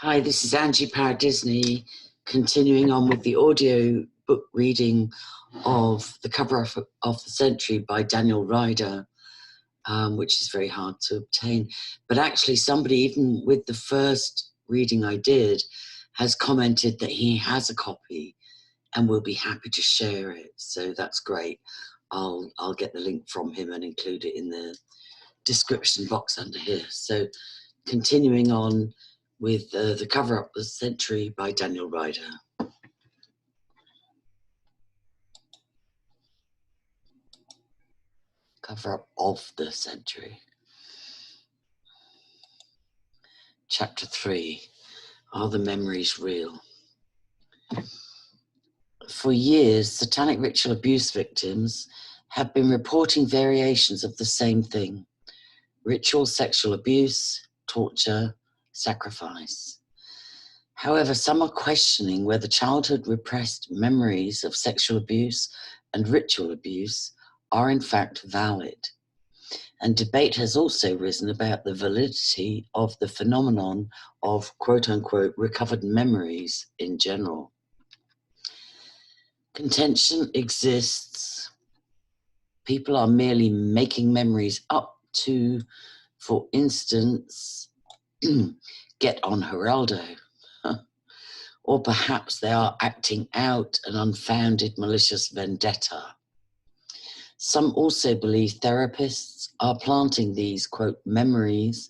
Hi, this is Angie Power Disney, continuing on with the audio book reading of The Cover of the Century by Daniel Ryder, which is very hard to obtain. But actually somebody, even with the first reading I did, has commented that he has a copy and will be happy to share it. So that's great. I'll get the link from him and include it in the description box under here. So continuing on with The Cover of the Century by Daniel Ryder. Cover up of the century. Chapter 3. Are the memories real? For years, satanic ritual abuse victims have been reporting variations of the same thing: ritual sexual abuse, torture, sacrifice. However, some are questioning whether childhood repressed memories of sexual abuse and ritual abuse are in fact valid. And debate has also risen about the validity of the phenomenon of quote-unquote recovered memories in general. Contention exists. People are merely making memories up to, for instance, get on Geraldo. Or perhaps they are acting out an unfounded malicious vendetta. Some also believe therapists are planting these, quote, memories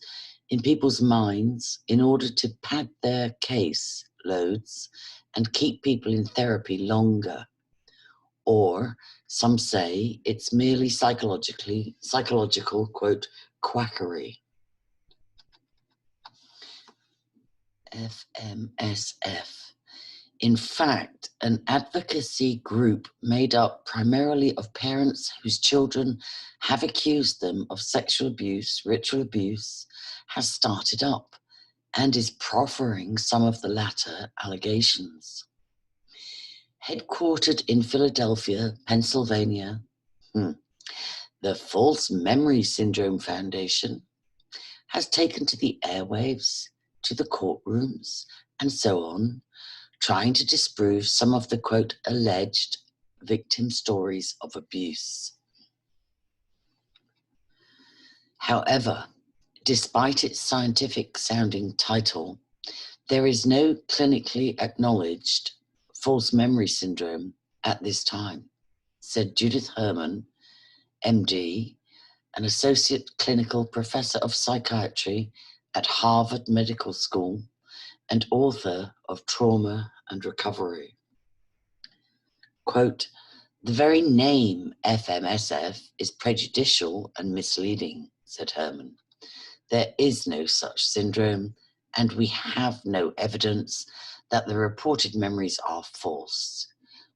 in people's minds in order to pad their case loads and keep people in therapy longer. Or some say it's merely psychological, quote, quackery. FMSF. In fact, an advocacy group made up primarily of parents whose children have accused them of sexual abuse, ritual abuse, has started up and is proffering some of the latter allegations. Headquartered in Philadelphia, Pennsylvania, the False Memory Syndrome Foundation has taken to the airwaves, to the courtrooms, and so on, trying to disprove some of the, quote, alleged victim stories of abuse. However, despite its scientific-sounding title, there is no clinically acknowledged false memory syndrome at this time, said Judith Herman, MD, an associate clinical professor of psychiatry at Harvard Medical School and author of Trauma and Recovery. Quote, the very name FMSF is prejudicial and misleading, said Herman. There is no such syndrome, and we have no evidence that the reported memories are false.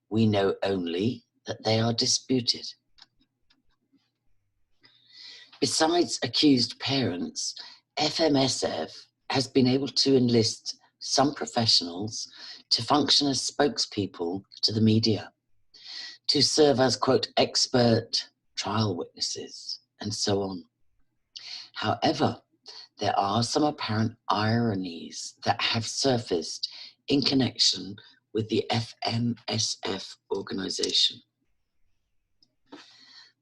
We know only that they are disputed. Besides accused parents, FMSF has been able to enlist some professionals to function as spokespeople to the media, to serve as, quote, expert trial witnesses, and so on. However, there are some apparent ironies that have surfaced in connection with the FMSF organization.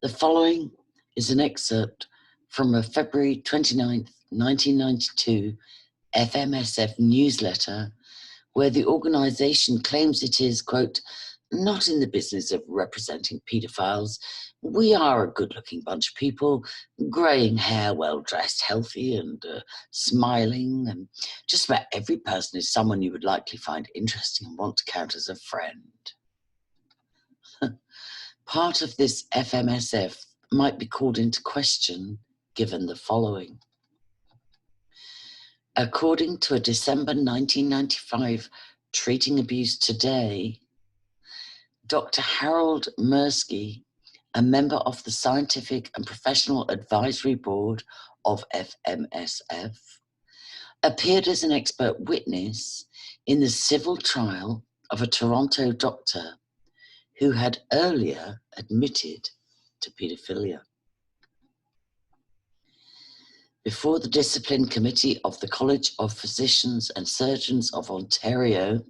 The following is an excerpt from a February 29th, 1992 FMSF newsletter where the organization claims it is, quote, not in the business of representing paedophiles. We are a good-looking bunch of people, greying hair, well-dressed, healthy and smiling, and just about every person is someone you would likely find interesting and want to count as a friend. Part of this FMSF might be called into question given the following. According to a December 1995 Treating Abuse Today, Dr. Harold Mirsky, a member of the Scientific and Professional Advisory Board of FMSF, appeared as an expert witness in the civil trial of a Toronto doctor who had earlier admitted to paedophilia. Before the Discipline Committee of the College of Physicians and Surgeons of Ontario,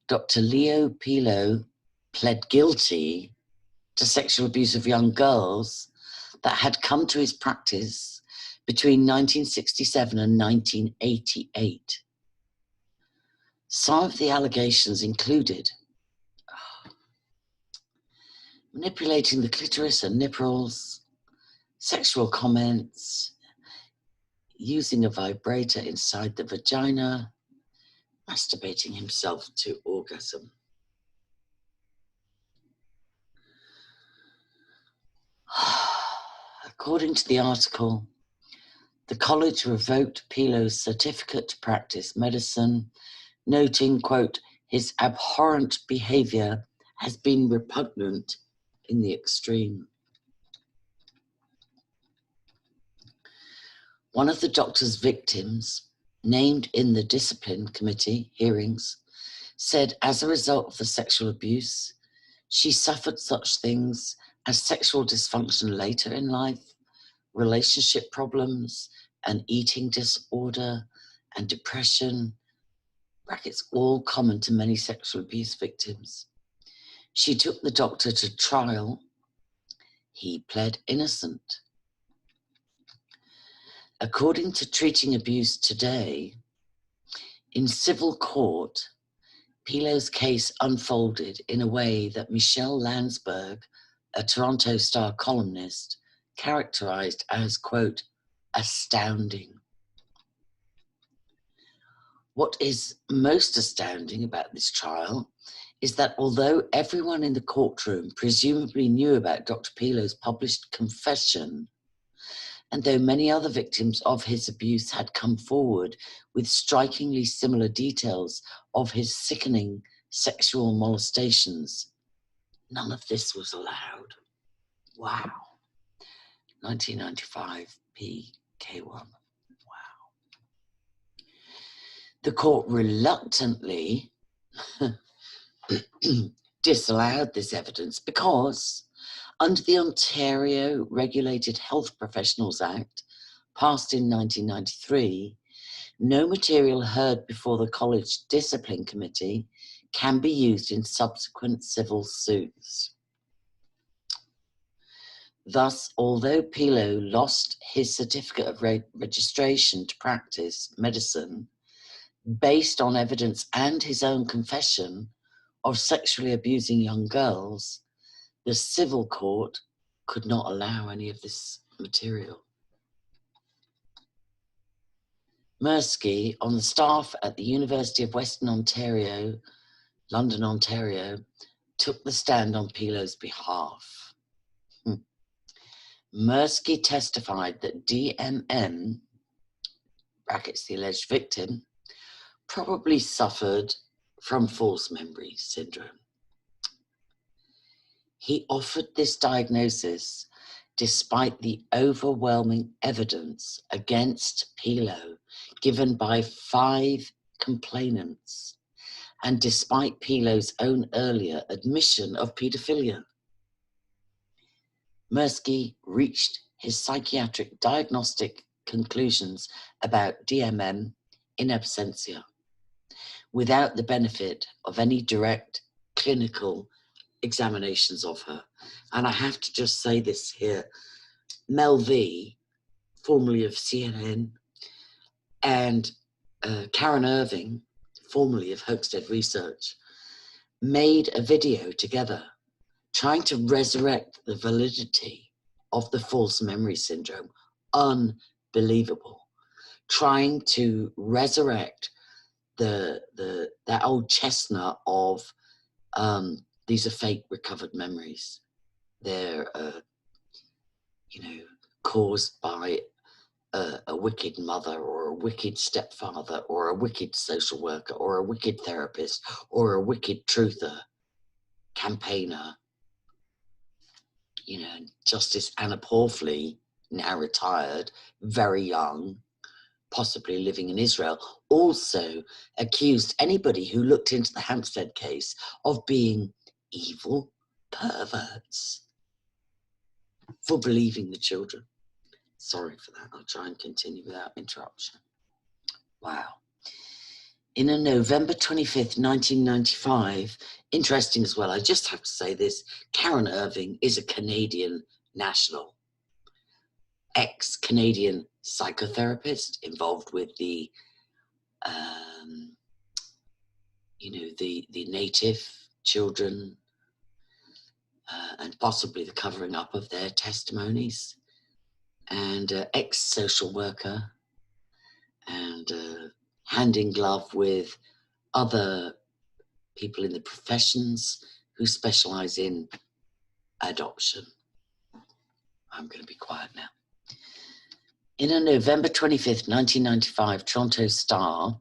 Dr. Leo Pilo pled guilty to sexual abuse of young girls that had come to his practice between 1967 and 1988. Some of the allegations included manipulating the clitoris and nipples, sexual comments, using a vibrator inside the vagina, masturbating himself to orgasm. According to the article, the college revoked Pilo's certificate to practice medicine, noting, quote, his abhorrent behavior has been repugnant in the extreme. One of the doctor's victims, named in the discipline committee hearings, said as a result of the sexual abuse, she suffered such things as sexual dysfunction later in life, relationship problems, an eating disorder, and depression, brackets all common to many sexual abuse victims. She took the doctor to trial. He pled innocent. According to Treating Abuse Today, in civil court, Pilo's case unfolded in a way that Michelle Landsberg, a Toronto Star columnist, characterized as, quote, astounding. What is most astounding about this trial is that although everyone in the courtroom presumably knew about Dr. Pilo's published confession, and though many other victims of his abuse had come forward with strikingly similar details of his sickening sexual molestations, none of this was allowed. Wow. 1995 PK1. Wow. The court reluctantly disallowed this evidence because under the Ontario Regulated Health Professionals Act, passed in 1993, no material heard before the College Discipline Committee can be used in subsequent civil suits. Thus, although Pilo lost his certificate of registration to practice medicine based on evidence and his own confession of sexually abusing young girls, the civil court could not allow any of this material. Mirsky, on the staff at the University of Western Ontario, London, Ontario, took the stand on Pilo's behalf. Mirsky testified that DMM, brackets the alleged victim, probably suffered from false memory syndrome. He offered this diagnosis despite the overwhelming evidence against Pilo given by 5 complainants, and despite Pilo's own earlier admission of paedophilia. Mirsky reached his psychiatric diagnostic conclusions about DMM in absentia, without the benefit of any direct clinical examinations of her. And I have to just say this here, Mel V, formerly of CNN, and Karen Irving, formerly of Hoaxdead Research, made a video together trying to resurrect the validity of the false memory syndrome. Unbelievable. Trying to resurrect that old chestnut of these are fake recovered memories. They're caused by a wicked mother or a wicked stepfather or a wicked social worker or a wicked therapist or a wicked truther, campaigner. Justice Anna Pawley, now retired, very young, possibly living in Israel, also accused anybody who looked into the Hampstead case of being evil perverts for believing the children. Sorry for that. I'll try and continue without interruption. Wow. In a November 25th, 1995, interesting as well, I just have to say this, Karen Irving is a Canadian national, ex-Canadian psychotherapist involved with the, the native children and possibly the covering up of their testimonies, and ex-social worker, and hand in glove with other people in the professions who specialize in adoption. I'm going to be quiet now. In a November 25th, 1995 Toronto Star,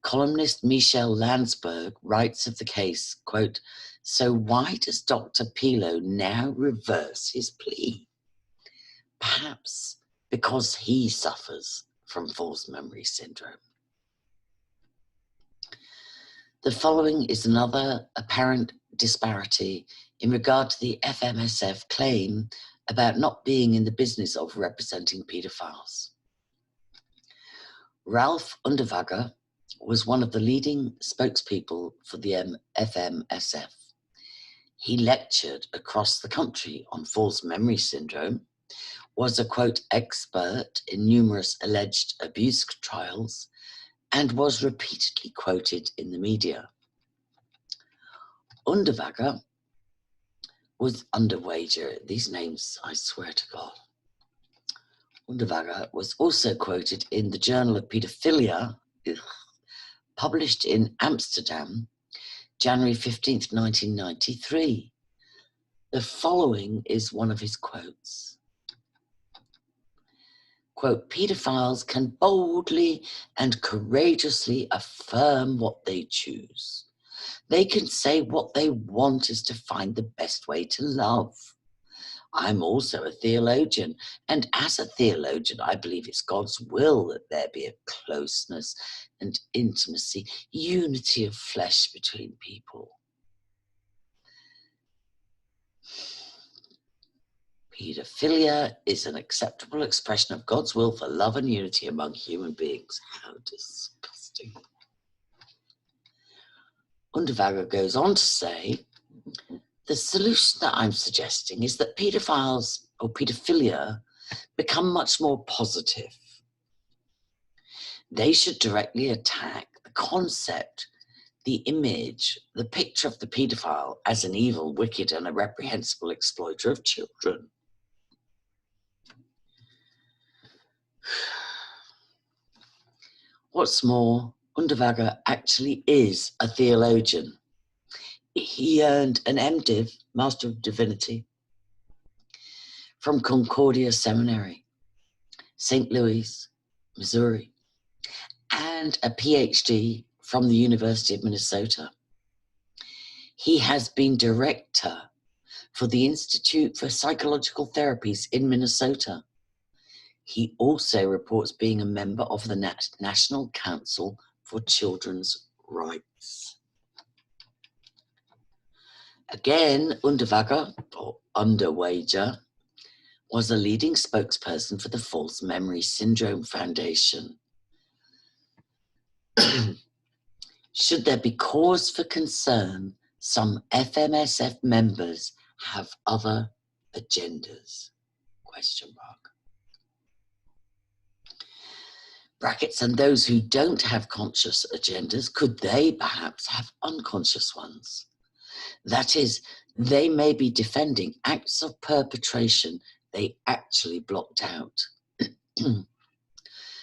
columnist Michelle Landsberg writes of the case, quote, "So why does Dr. Pilo now reverse his plea? Perhaps because he suffers from false memory syndrome." The following is another apparent disparity in regard to the FMSF claim about not being in the business of representing paedophiles. Ralph Underwager was one of the leading spokespeople for the FMSF. He lectured across the country on false memory syndrome, was a, quote, expert in numerous alleged abuse trials, and was repeatedly quoted in the media. Underwager was Underwager, these names, I swear to God. Underwager was also quoted in the Journal of Pedophilia, published in Amsterdam, January 15th, 1993. The following is one of his quotes. Quote, "Pedophiles can boldly and courageously affirm what they choose. They can say what they want is to find the best way to love. I'm also a theologian, and as a theologian, I believe it's God's will that there be a closeness and intimacy, unity of flesh between people. Pedophilia is an acceptable expression of God's will for love and unity among human beings." How disgusting. Underwager goes on to say, "The solution that I'm suggesting is that pedophiles or pedophilia become much more positive. They should directly attack the concept, the image, the picture of the pedophile as an evil, wicked, and a reprehensible exploiter of children." What's more, Underwager actually is a theologian. He earned an MDiv, Master of Divinity, from Concordia Seminary, St. Louis, Missouri, and a PhD from the University of Minnesota. He has been director for the Institute for Psychological Therapies in Minnesota. He also reports being a member of the National Council for Children's Rights. Again, Underwager, or Underwager, was a leading spokesperson for the False Memory Syndrome Foundation. Should there be cause for concern, some FMSF members have other agendas? Question mark. Brackets, and those who don't have conscious agendas, could they perhaps have unconscious ones? That is, they may be defending acts of perpetration they actually blocked out.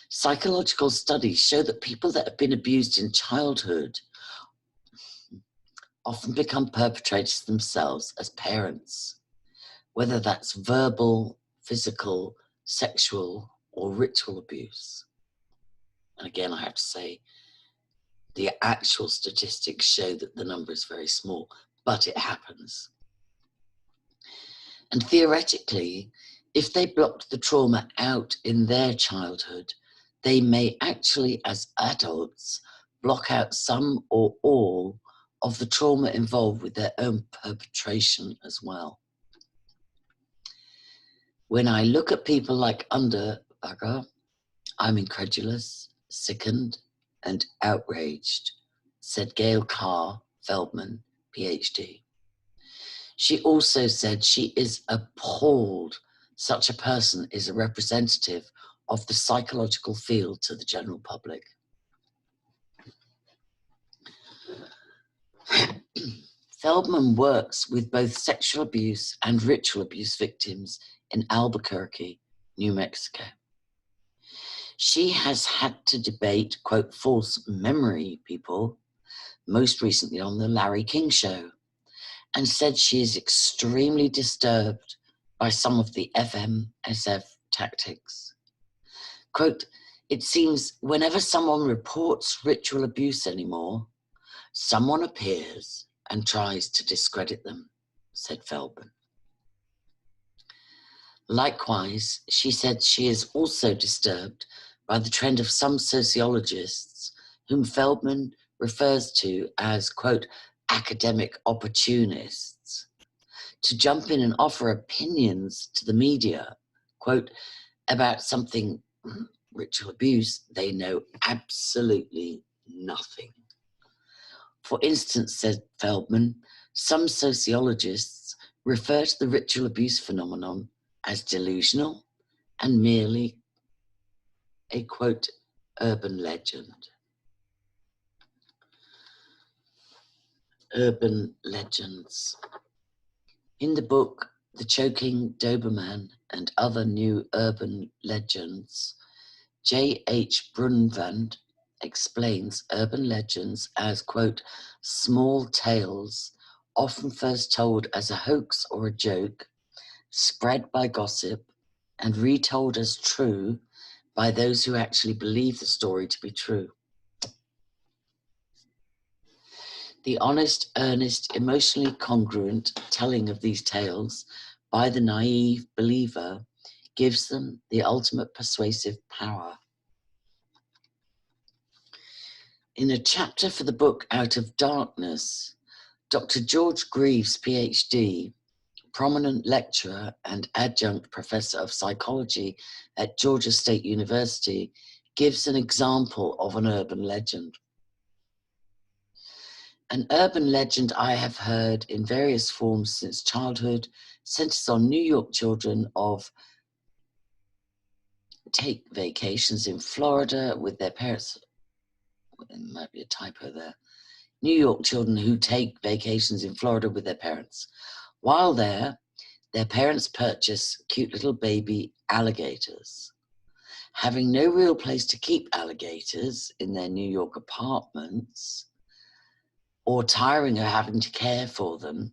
Psychological studies show that people that have been abused in childhood often become perpetrators themselves as parents, whether that's verbal, physical, sexual, or ritual abuse. And again, I have to say, the actual statistics show that the number is very small, but it happens. And theoretically, if they blocked the trauma out in their childhood, they may actually, as adults, block out some or all of the trauma involved with their own perpetration as well. When I look at people like Underbugger, I'm incredulous, sickened, and outraged, said Gail Carr Feldman, PhD. She also said she is appalled such a person is a representative of the psychological field to the general public. Feldman works with both sexual abuse and ritual abuse victims in Albuquerque, New Mexico. She has had to debate, quote, false memory people, most recently on the Larry King Show, and said she is extremely disturbed by some of the FMSF tactics. Quote, it seems whenever someone reports ritual abuse anymore, someone appears and tries to discredit them, said Feldman. Likewise, she said she is also disturbed by the trend of some sociologists whom Feldman refers to as, quote, academic opportunists, to jump in and offer opinions to the media, quote, about something, ritual abuse, they know absolutely nothing. For instance, said Feldman, some sociologists refer to the ritual abuse phenomenon as delusional and merely a, quote, urban legend. Urban legends. In the book, The Choking Doberman and Other New Urban Legends, J.H. Brunvand explains urban legends as, quote, small tales, often first told as a hoax or a joke, spread by gossip, and retold as true by those who actually believe the story to be true. The honest, earnest, emotionally congruent telling of these tales by the naive believer gives them the ultimate persuasive power. In a chapter for the book Out of Darkness, Dr. George Greaves, PhD, prominent lecturer and adjunct professor of psychology at Georgia State University, gives an example of an urban legend. An urban legend I have heard in various forms since childhood centers on New York children of take vacations in Florida with their parents. There might be a typo there. New York children who take vacations in Florida with their parents. While there, their parents purchase cute little baby alligators. Having no real place to keep alligators in their New York apartments, or tiring of having to care for them,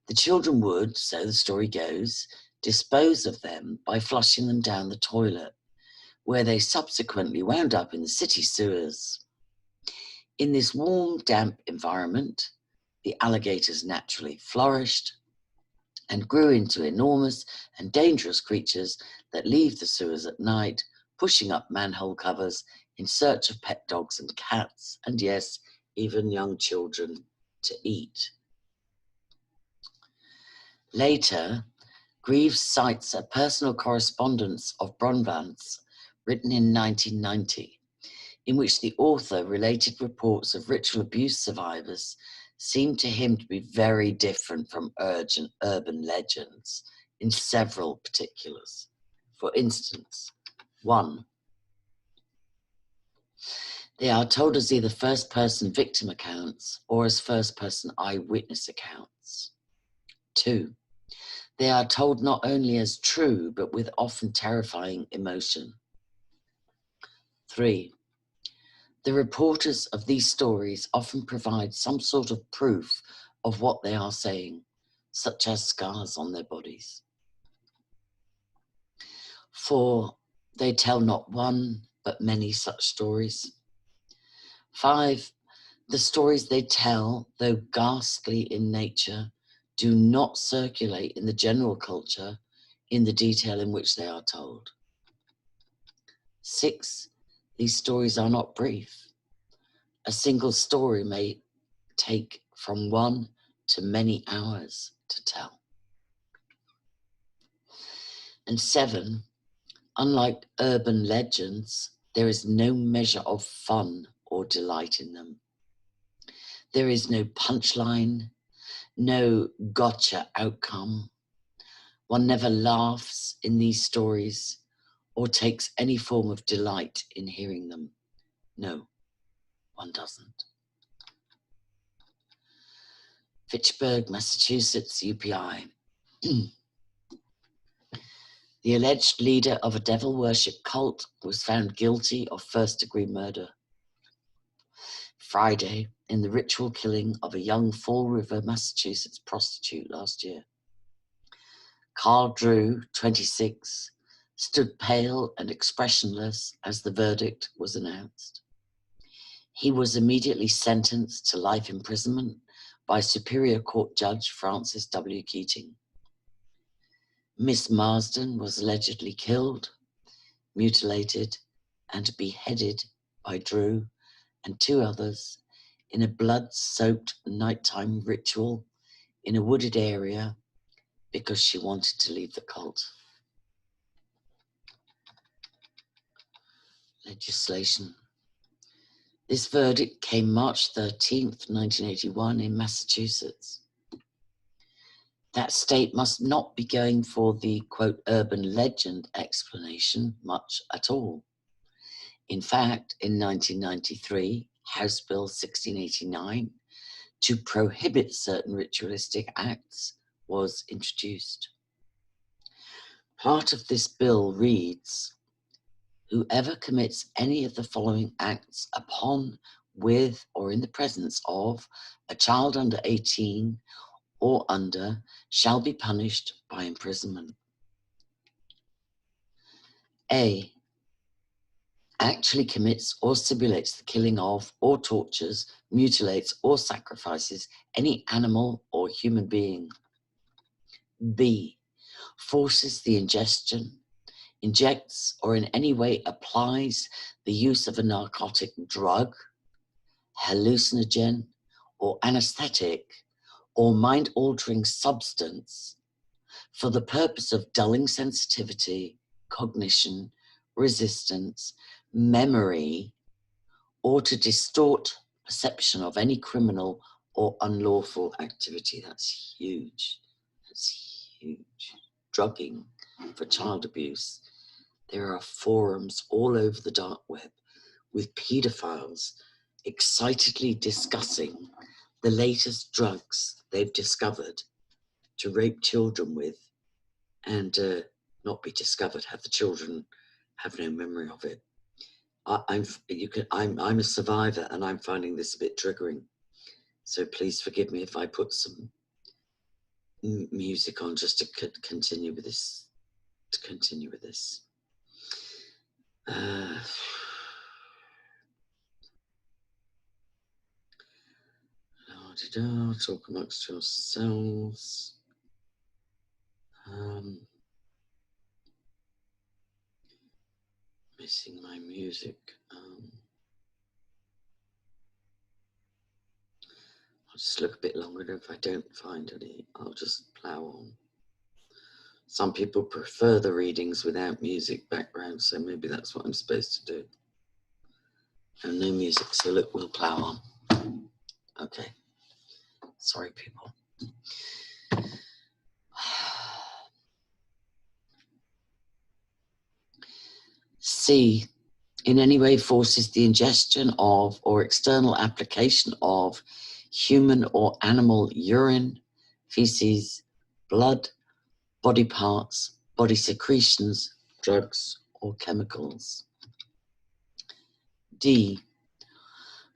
the children would, so the story goes, dispose of them by flushing them down the toilet, where they subsequently wound up in the city sewers. In this warm, damp environment, the alligators naturally flourished and grew into enormous and dangerous creatures that leave the sewers at night, pushing up manhole covers in search of pet dogs and cats, and yes, even young children to eat. Later, Greaves cites a personal correspondence of Bronvand's written in 1990, in which the author related reports of ritual abuse survivors seemed to him to be very different from urban legends in several particulars. For instance, 1, they are told as either first-person victim accounts or as first-person eyewitness accounts. 2, they are told not only as true, but with often terrifying emotion. 3, the reporters of these stories often provide some sort of proof of what they are saying, such as scars on their bodies. 4, they tell not one, but many such stories. 5, the stories they tell, though ghastly in nature, do not circulate in the general culture in the detail in which they are told. 6, these stories are not brief. A single story may take from 1 to many hours to tell. And 7, unlike urban legends, there is no measure of fun or delight in them. There is no punchline, no gotcha outcome. One never laughs in these stories or takes any form of delight in hearing them. No, one doesn't. Fitchburg, Massachusetts, UPI. The alleged leader of a devil worship cult was found guilty of first-degree murder Friday in the ritual killing of a young Fall River, Massachusetts prostitute last year. Carl Drew, 26, stood pale and expressionless as the verdict was announced. He was immediately sentenced to life imprisonment by Superior Court Judge Francis W. Keating. Miss Marsden was allegedly killed, mutilated, and beheaded by Drew and 2 others in a blood-soaked nighttime ritual in a wooded area because she wanted to leave the cult. Legislation. This verdict came March 13th, 1981 in Massachusetts. That state must not be going for the, quote, urban legend explanation much at all. In fact, in 1993, House Bill 1689, to prohibit certain ritualistic acts was introduced. Part of this bill reads, whoever commits any of the following acts upon, with, or in the presence of a child under 18 or under shall be punished by imprisonment. A, actually commits or simulates the killing of, or tortures, mutilates, or sacrifices any animal or human being. B, forces the ingestion, injects, or in any way applies the use of a narcotic drug, hallucinogen, or anesthetic, or mind-altering substance for the purpose of dulling sensitivity, cognition, resistance, memory, or to distort perception of any criminal or unlawful activity. That's huge. That's huge. Drugging for child abuse. There are forums all over the dark web with paedophiles excitedly discussing the latest drugs they've discovered to rape children with and not be discovered, have the children have no memory of it. I'm a survivor and I'm finding this a bit triggering. So please forgive me if I put some music on just to continue with this. Talk amongst yourselves. Missing my music. I'll just look a bit longer, and if I don't find any, I'll just plow on. Some people prefer the readings without music background, so maybe that's what I'm supposed to do. And no music, so look, we'll plow on. Okay. Sorry, people. C, in any way forces the ingestion of or external application of human or animal urine, feces, blood, body parts, body secretions, drugs, or chemicals. D,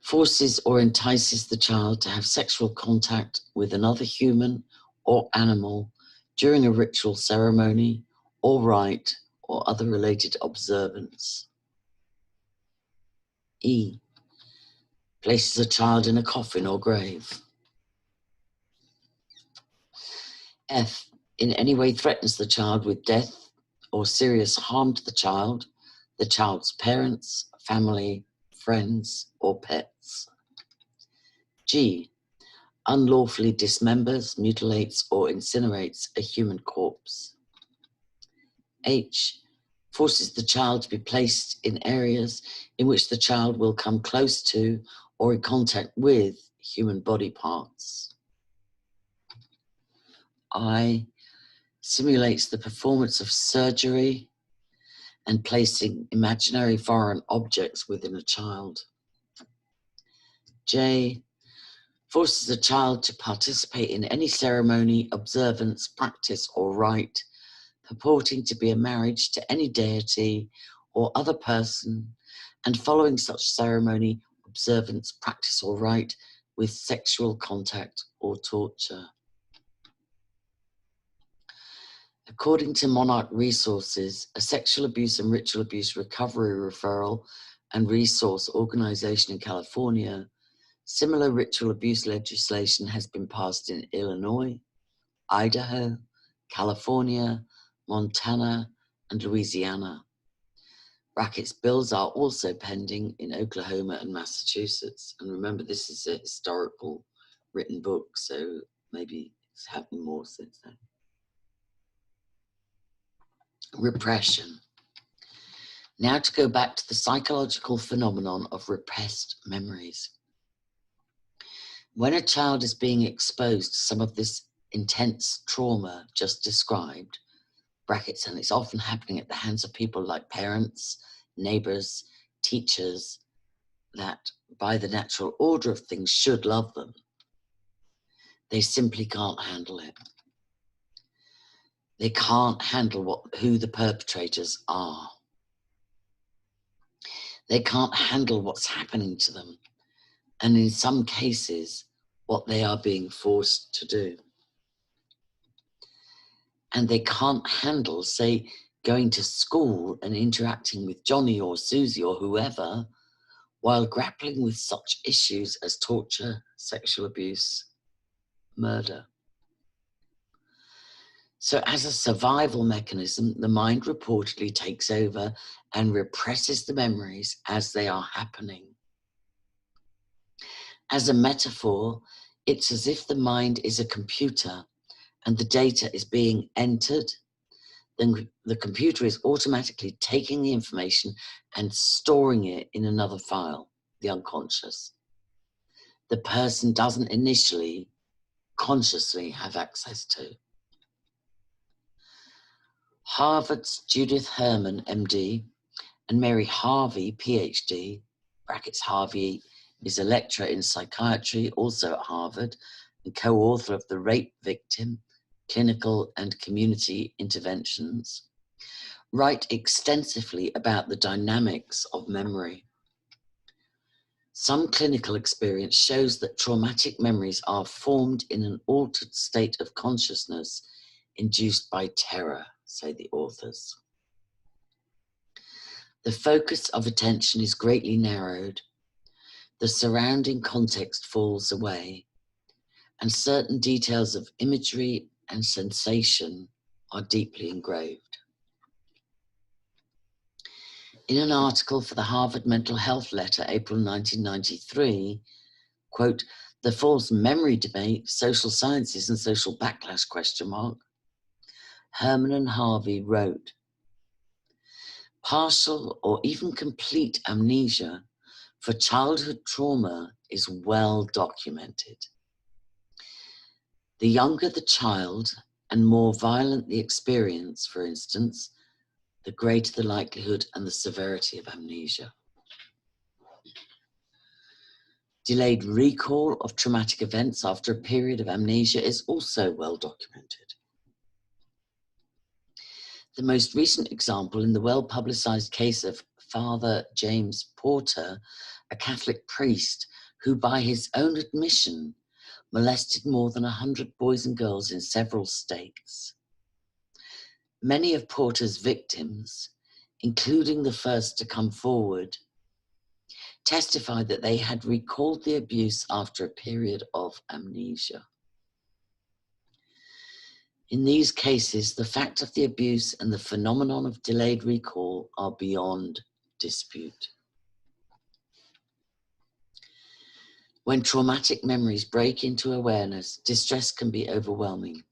forces or entices the child to have sexual contact with another human or animal during a ritual ceremony or rite or other related observance. E, places a child in a coffin or grave. F, in any way threatens the child with death or serious harm to the child's parents, family, friends, or pets. G, unlawfully dismembers, mutilates, or incinerates a human corpse. H, forces the child to be placed in areas in which the child will come close to or in contact with human body parts. I, simulates the performance of surgery and placing imaginary foreign objects within a child. J, forces a child to participate in any ceremony, observance, practice, or rite purporting to be a marriage to any deity or other person, and following such ceremony, observance, practice, or rite with sexual contact or torture. According to Monarch Resources, a sexual abuse and ritual abuse recovery referral and resource organization in California, similar ritual abuse legislation has been passed in Illinois, Idaho, California, Montana, and Louisiana. Brackets bills are also pending in Oklahoma and Massachusetts. And remember, this is a historical written book, so maybe it's happened more since then. Repression. Now to go back to the psychological phenomenon of repressed memories. When a child is being exposed to some of this intense trauma just described, brackets, and it's often happening at the hands of people like parents, neighbors, teachers, that by the natural order of things should love them, they simply can't handle it. They can't handle who the perpetrators are. They can't handle what's happening to them, and in some cases, what they are being forced to do. And they can't handle, say, going to school and interacting with Johnny or Susie or whoever while grappling with such issues as torture, sexual abuse, murder. So as a survival mechanism, the mind reportedly takes over and represses the memories as they are happening. As a metaphor, it's as if the mind is a computer and the data is being entered, then the computer is automatically taking the information and storing it in another file, the unconscious. The person doesn't initially consciously have access to. Harvard's Judith Herman, MD, and Mary Harvey, PhD, brackets Harvey is a lecturer in psychiatry, also at Harvard, and co-author of The Rape Victim, Clinical and Community Interventions, write extensively about the dynamics of memory. Some clinical experience shows that traumatic memories are formed in an altered state of consciousness induced by terror, say the authors. The focus of attention is greatly narrowed, the surrounding context falls away, and certain details of imagery and sensation are deeply engraved. In an article for the Harvard Mental Health Letter, April 1993, quote, "The false memory debate, social sciences and social backlash, ? Herman and Harvey wrote, partial or even complete amnesia for childhood trauma is well documented. The younger the child and more violent the experience, for instance, the greater the likelihood and the severity of amnesia. Delayed recall of traumatic events after a period of amnesia is also well documented. The most recent example in the well-publicized case of Father James Porter, a Catholic priest who by his own admission molested more than 100 boys and girls in several states. Many of Porter's victims, including the first to come forward, testified that they had recalled the abuse after a period of amnesia. In these cases, the fact of the abuse and the phenomenon of delayed recall are beyond dispute. When traumatic memories break into awareness, distress can be overwhelming.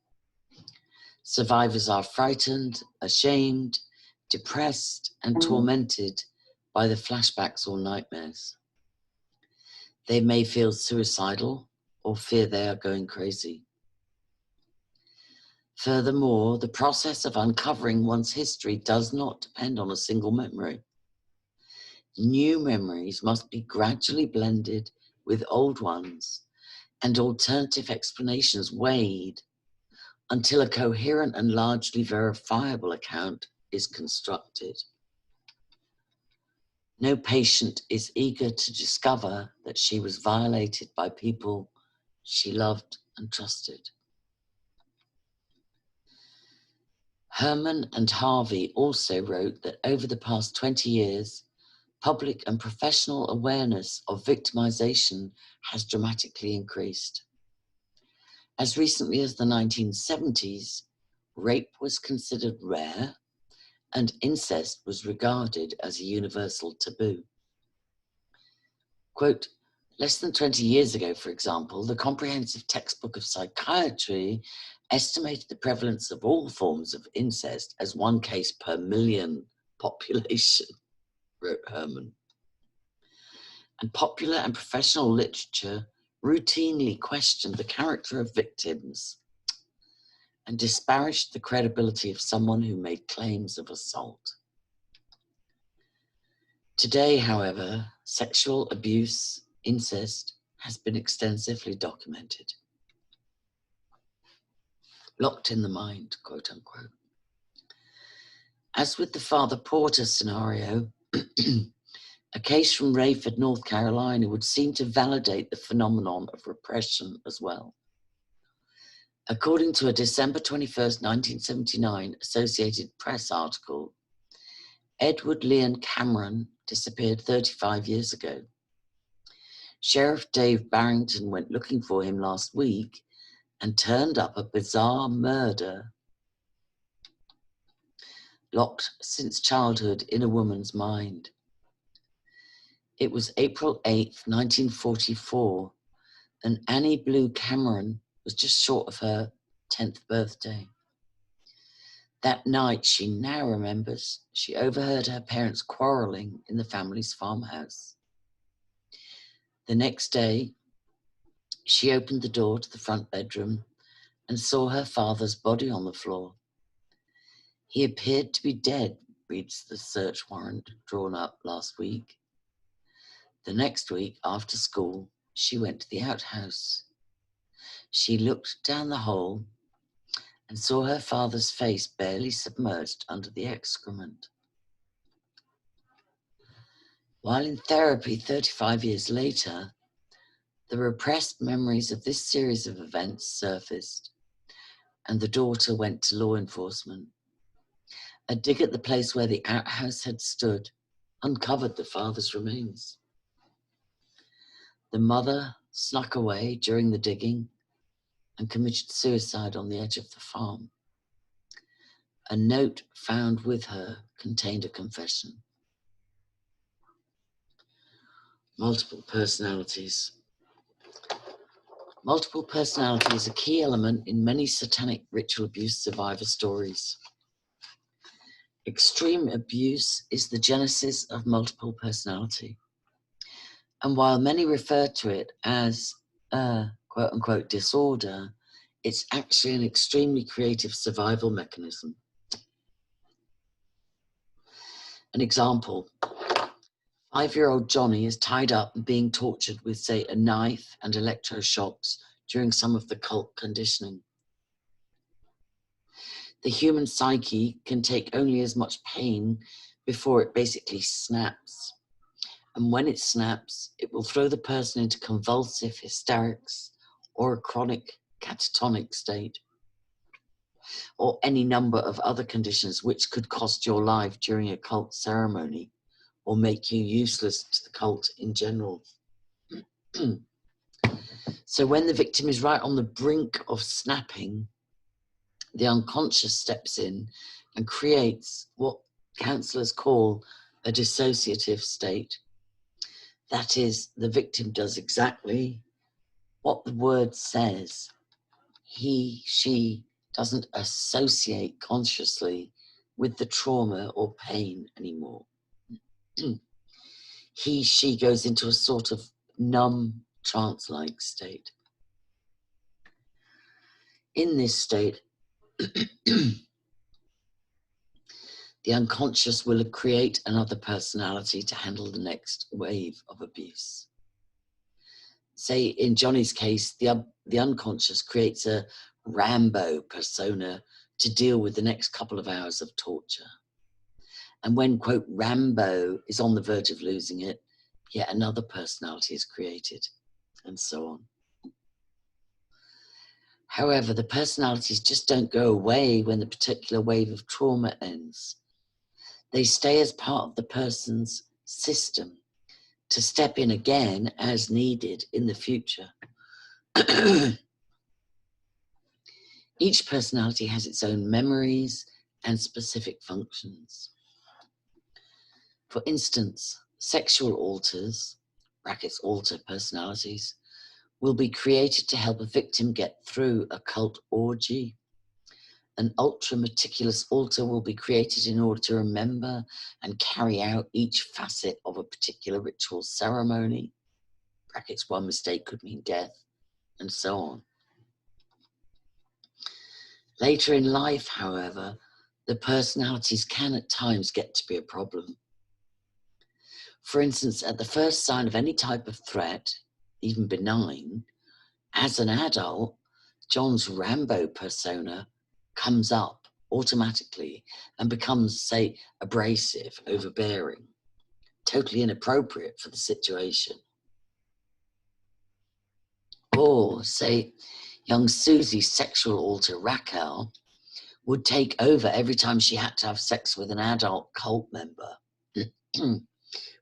Survivors are frightened, ashamed, depressed, and tormented by the flashbacks or nightmares. They may feel suicidal or fear they are going crazy. Furthermore, the process of uncovering one's history does not depend on a single memory. New memories must be gradually blended with old ones and alternative explanations weighed until a coherent and largely verifiable account is constructed. No patient is eager to discover that she was violated by people she loved and trusted. Herman and Harvey also wrote that over the past 20 years, public and professional awareness of victimization has dramatically increased. As recently as the 1970s, rape was considered rare and incest was regarded as a universal taboo. Quote, less than 20 years ago, for example, the comprehensive textbook of psychiatry estimated the prevalence of all forms of incest as 1 case per million population, wrote Herman. And popular and professional literature routinely questioned the character of victims and disparaged the credibility of someone who made claims of assault. Today, however, sexual abuse, incest, has been extensively documented. Locked in the mind, quote unquote. As with the Father Porter scenario, a case from Rayford, North Carolina would seem to validate the phenomenon of repression as well. According to a December 21st, 1979 Associated Press article, Edward Leon Cameron disappeared 35 years ago. Sheriff Dave Barrington went looking for him last week and turned up a bizarre murder locked since childhood in a woman's mind. It was April 8th, 1944, and Annie Blue Cameron was just short of her 10th birthday. That night, she now remembers, she overheard her parents quarreling in the family's farmhouse. The next day, she opened the door to the front bedroom and saw her father's body on the floor. He appeared to be dead, reads the search warrant drawn up last week. The next week, after school, she went to the outhouse. She looked down the hole and saw her father's face barely submerged under the excrement. While in therapy 35 years later, the repressed memories of this series of events surfaced, and the daughter went to law enforcement. A dig at the place where the outhouse had stood uncovered the father's remains. The mother snuck away during the digging and committed suicide on the edge of the farm. A note found with her contained a confession. Multiple personalities. Multiple personality is a key element in many satanic ritual abuse survivor stories. Extreme abuse is the genesis of multiple personality. And while many refer to it as a quote-unquote disorder, it's actually an extremely creative survival mechanism. An example, 5-year-old Johnny is tied up and being tortured with, say, a knife and electroshocks during some of the cult conditioning. The human psyche can take only as much pain before it basically snaps. And when it snaps, it will throw the person into convulsive hysterics or a chronic catatonic state, or any number of other conditions which could cost your life during a cult ceremony or make you useless to the cult in general. So when the victim is right on the brink of snapping, the unconscious steps in and creates what counselors call a dissociative state. That is, the victim does exactly what the word says. He, she doesn't associate consciously with the trauma or pain anymore. She goes into a sort of numb, trance-like state. In this state, the unconscious will create another personality to handle the next wave of abuse. Say, in Johnny's case, the unconscious creates a Rambo persona to deal with the next couple of hours of torture. And when, quote, Rambo is on the verge of losing it, yet another personality is created, and so on. However, the personalities just don't go away when the particular wave of trauma ends. They stay as part of the person's system to step in again as needed in the future. Each personality has its own memories and specific functions. For instance, sexual alters, brackets alter personalities, will be created to help a victim get through a cult orgy. An ultra-meticulous altar will be created in order to remember and carry out each facet of a particular ritual ceremony. Brackets, one mistake could mean death, and so on. Later in life, however, the personalities can at times get to be a problem. For instance, at the first sign of any type of threat, even benign, as an adult, John's Rambo persona comes up automatically and becomes, say, abrasive, overbearing, totally inappropriate for the situation. Or, say, young Susie's sexual alter, Raquel, would take over every time she had to have sex with an adult cult member.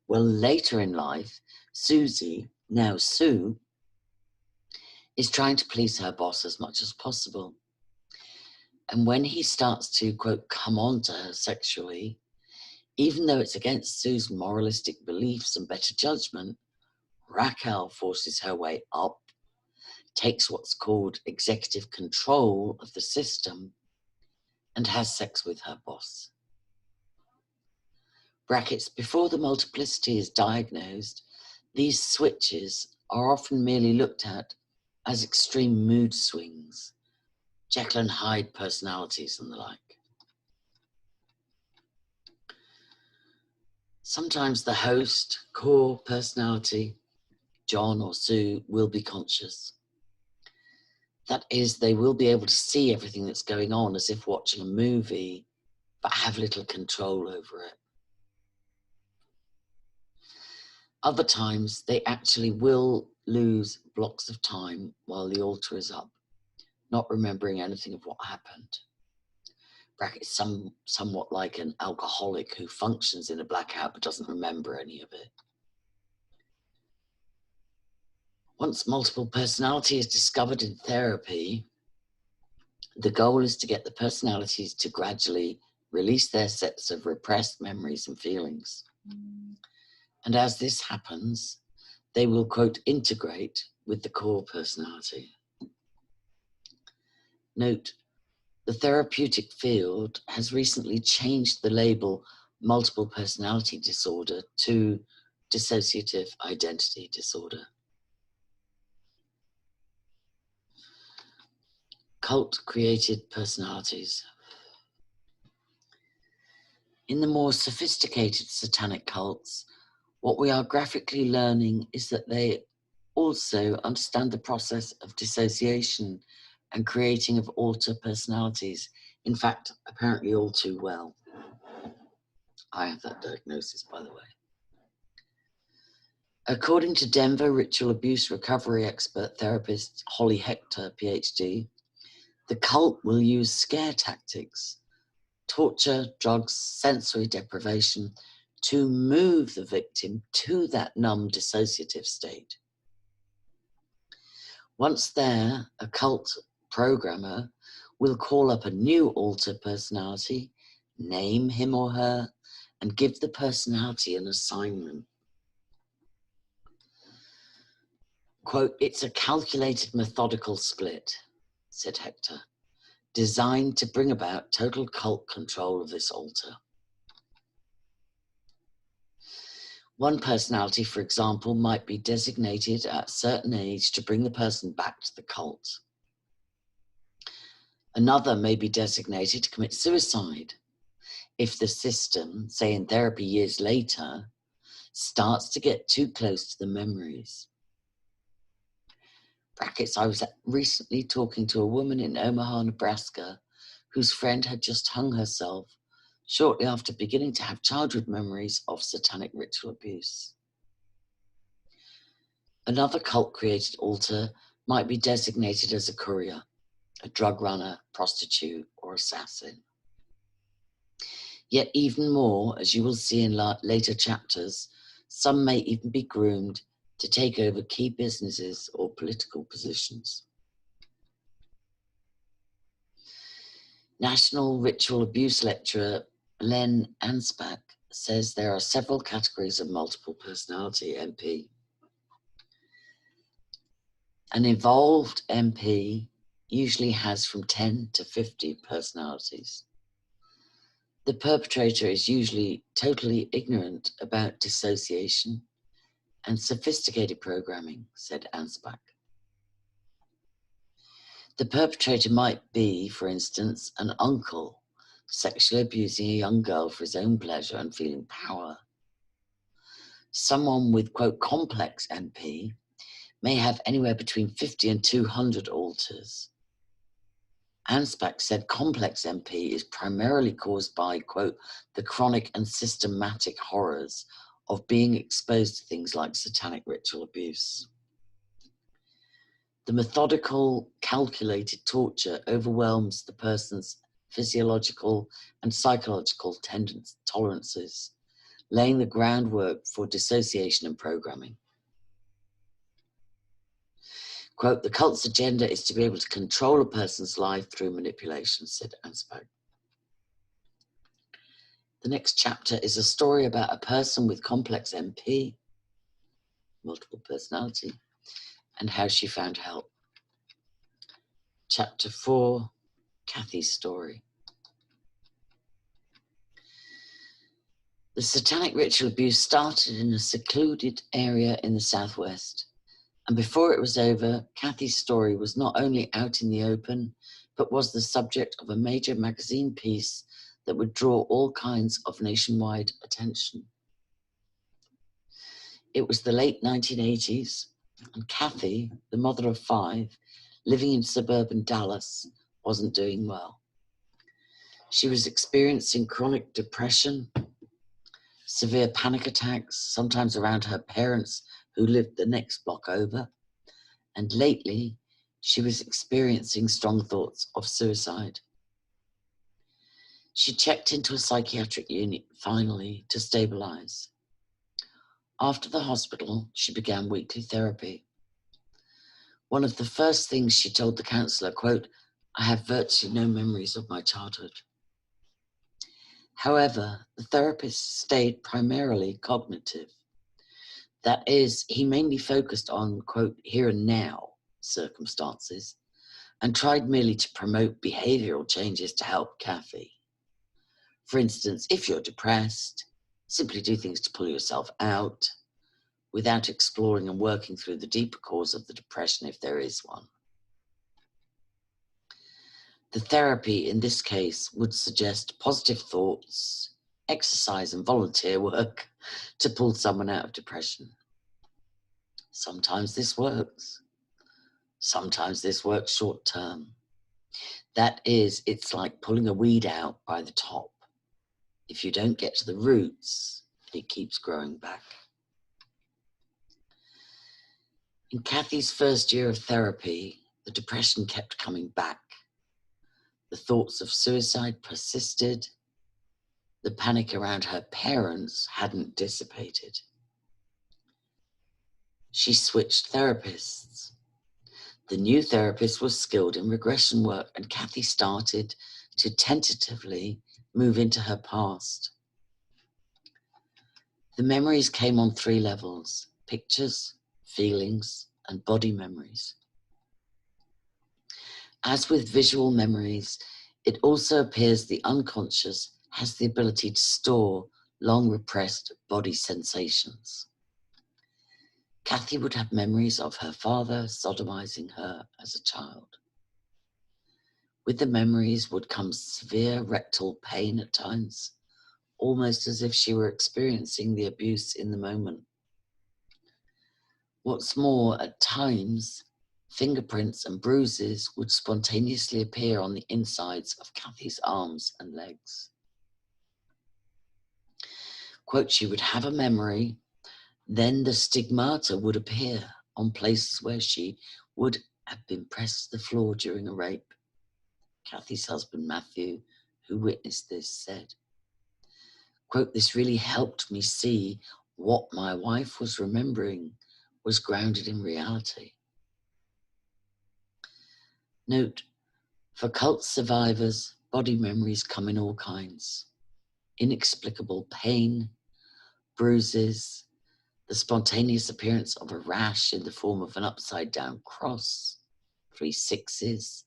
Well, later in life, Susie, now Sue, is trying to please her boss as much as possible. And when he starts to, quote, come on to her sexually, even though it's against Sue's moralistic beliefs and better judgment, Raquel forces her way up, takes what's called executive control of the system, and has sex with her boss. Brackets, before the multiplicity is diagnosed, these switches are often merely looked at as extreme mood swings, Jekyll and Hyde personalities and the like. Sometimes the host, core personality, John or Sue, will be conscious. That is, they will be able to see everything that's going on as if watching a movie, but have little control over it. Other times, they actually will lose blocks of time while the altar is up, not remembering anything of what happened. Brackets, somewhat like an alcoholic who functions in a blackout but doesn't remember any of it. Once multiple personality is discovered in therapy, the goal is to get the personalities to gradually release their sets of repressed memories and feelings. And as this happens, they will, quote, integrate with the core personality. Note, the therapeutic field has recently changed the label multiple personality disorder to dissociative identity disorder. Cult-created personalities. In the more sophisticated satanic cults, what we are graphically learning is that they also understand the process of dissociation and creating of alter personalities. In fact, apparently all too well. I have that diagnosis, by the way. According to Denver ritual abuse recovery expert therapist Holly Hector, PhD, the cult will use scare tactics, torture, drugs, sensory deprivation to move the victim to that numb dissociative state. Once there, a cult programmer will call up a new alter personality, name him or her, and give the personality an assignment. Quote, it's a calculated, methodical split, said Hector. designed to bring about total cult control of this altar. One personality, for example, might be designated at a certain age to bring the person back to the cult. Another may be designated to commit suicide if the system, say in therapy years later, starts to get too close to the memories. Brackets, I was recently talking to a woman in Omaha, Nebraska, whose friend had just hung herself shortly after beginning to have childhood memories of satanic ritual abuse. Another cult-created altar might be designated as a courier, a drug runner, prostitute, or assassin. Yet even more, as you will see in later chapters, some may even be groomed to take over key businesses or political positions. National Ritual Abuse lecturer Len Anspach says there are several categories of multiple personality MP. An involved MP usually has from 10 to 50 personalities. The perpetrator is usually totally ignorant about dissociation and sophisticated programming, said Anspach. The perpetrator might be, for instance, an uncle sexually abusing a young girl for his own pleasure and feeling power. Someone with, quote, complex MP may have anywhere between 50 and 200 alters. Anspach said complex MP is primarily caused by, quote, the chronic and systematic horrors of being exposed to things like satanic ritual abuse. The methodical, calculated torture overwhelms the person's physiological and psychological tolerances, laying the groundwork for dissociation and programming. Quote, the cult's agenda is to be able to control a person's life through manipulation, said Anspach. The next chapter is a story about a person with complex MP, multiple personality, and how she found help. Chapter 4, Kathy's story. The satanic ritual abuse started in a secluded area in the Southwest. And before it was over, Kathy's story was not only out in the open, but was the subject of a major magazine piece that would draw all kinds of nationwide attention. It was the late 1980s, and Kathy, the mother of 5, living in suburban Dallas, wasn't doing well. She was experiencing chronic depression, severe panic attacks, sometimes around her parents who lived the next block over, and lately she was experiencing strong thoughts of suicide. She checked into a psychiatric unit finally to stabilize. After the hospital, she began weekly therapy. One of the first things she told the counselor, quote, I have virtually no memories of my childhood. However, the therapist stayed primarily cognitive. That is, he mainly focused on, quote, here and now circumstances and tried merely to promote behavioral changes to help Kathy. For instance, if you're depressed, simply do things to pull yourself out without exploring and working through the deeper cause of the depression if there is one. The therapy in this case would suggest positive thoughts, exercise and volunteer work to pull someone out of depression. Sometimes this works. Sometimes this works short term. That is, it's like pulling a weed out by the top. If you don't get to the roots, it keeps growing back. In Kathy's first year of therapy, the depression kept coming back. The thoughts of suicide persisted. The panic around her parents hadn't dissipated. She switched therapists. The new therapist was skilled in regression work, and Kathy started to tentatively move into her past. The memories came on 3 levels: pictures, feelings, and body memories. As with visual memories, it also appears the unconscious has the ability to store long repressed body sensations. Kathy would have memories of her father sodomizing her as a child. With the memories would come severe rectal pain at times, almost as if she were experiencing the abuse in the moment. What's more, at times, fingerprints and bruises would spontaneously appear on the insides of Kathy's arms and legs. Quote, she would have a memory, then the stigmata would appear on places where she would have been pressed to the floor during a rape. Kathy's husband, Matthew, who witnessed this, said, quote, this really helped me see what my wife was remembering was grounded in reality. Note, for cult survivors, body memories come in all kinds. Inexplicable pain, bruises, the spontaneous appearance of a rash in the form of an upside-down cross, 3 sixes,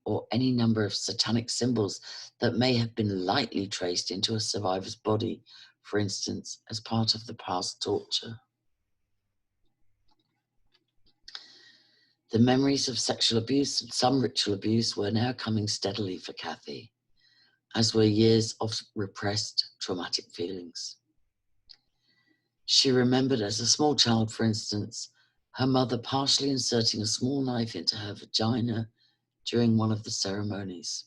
or any number of satanic symbols that may have been lightly traced into a survivor's body, for instance, as part of the past torture. The memories of sexual abuse and some ritual abuse were now coming steadily for Kathy, as were years of repressed traumatic feelings. She remembered as a small child, for instance, her mother partially inserting a small knife into her vagina during one of the ceremonies.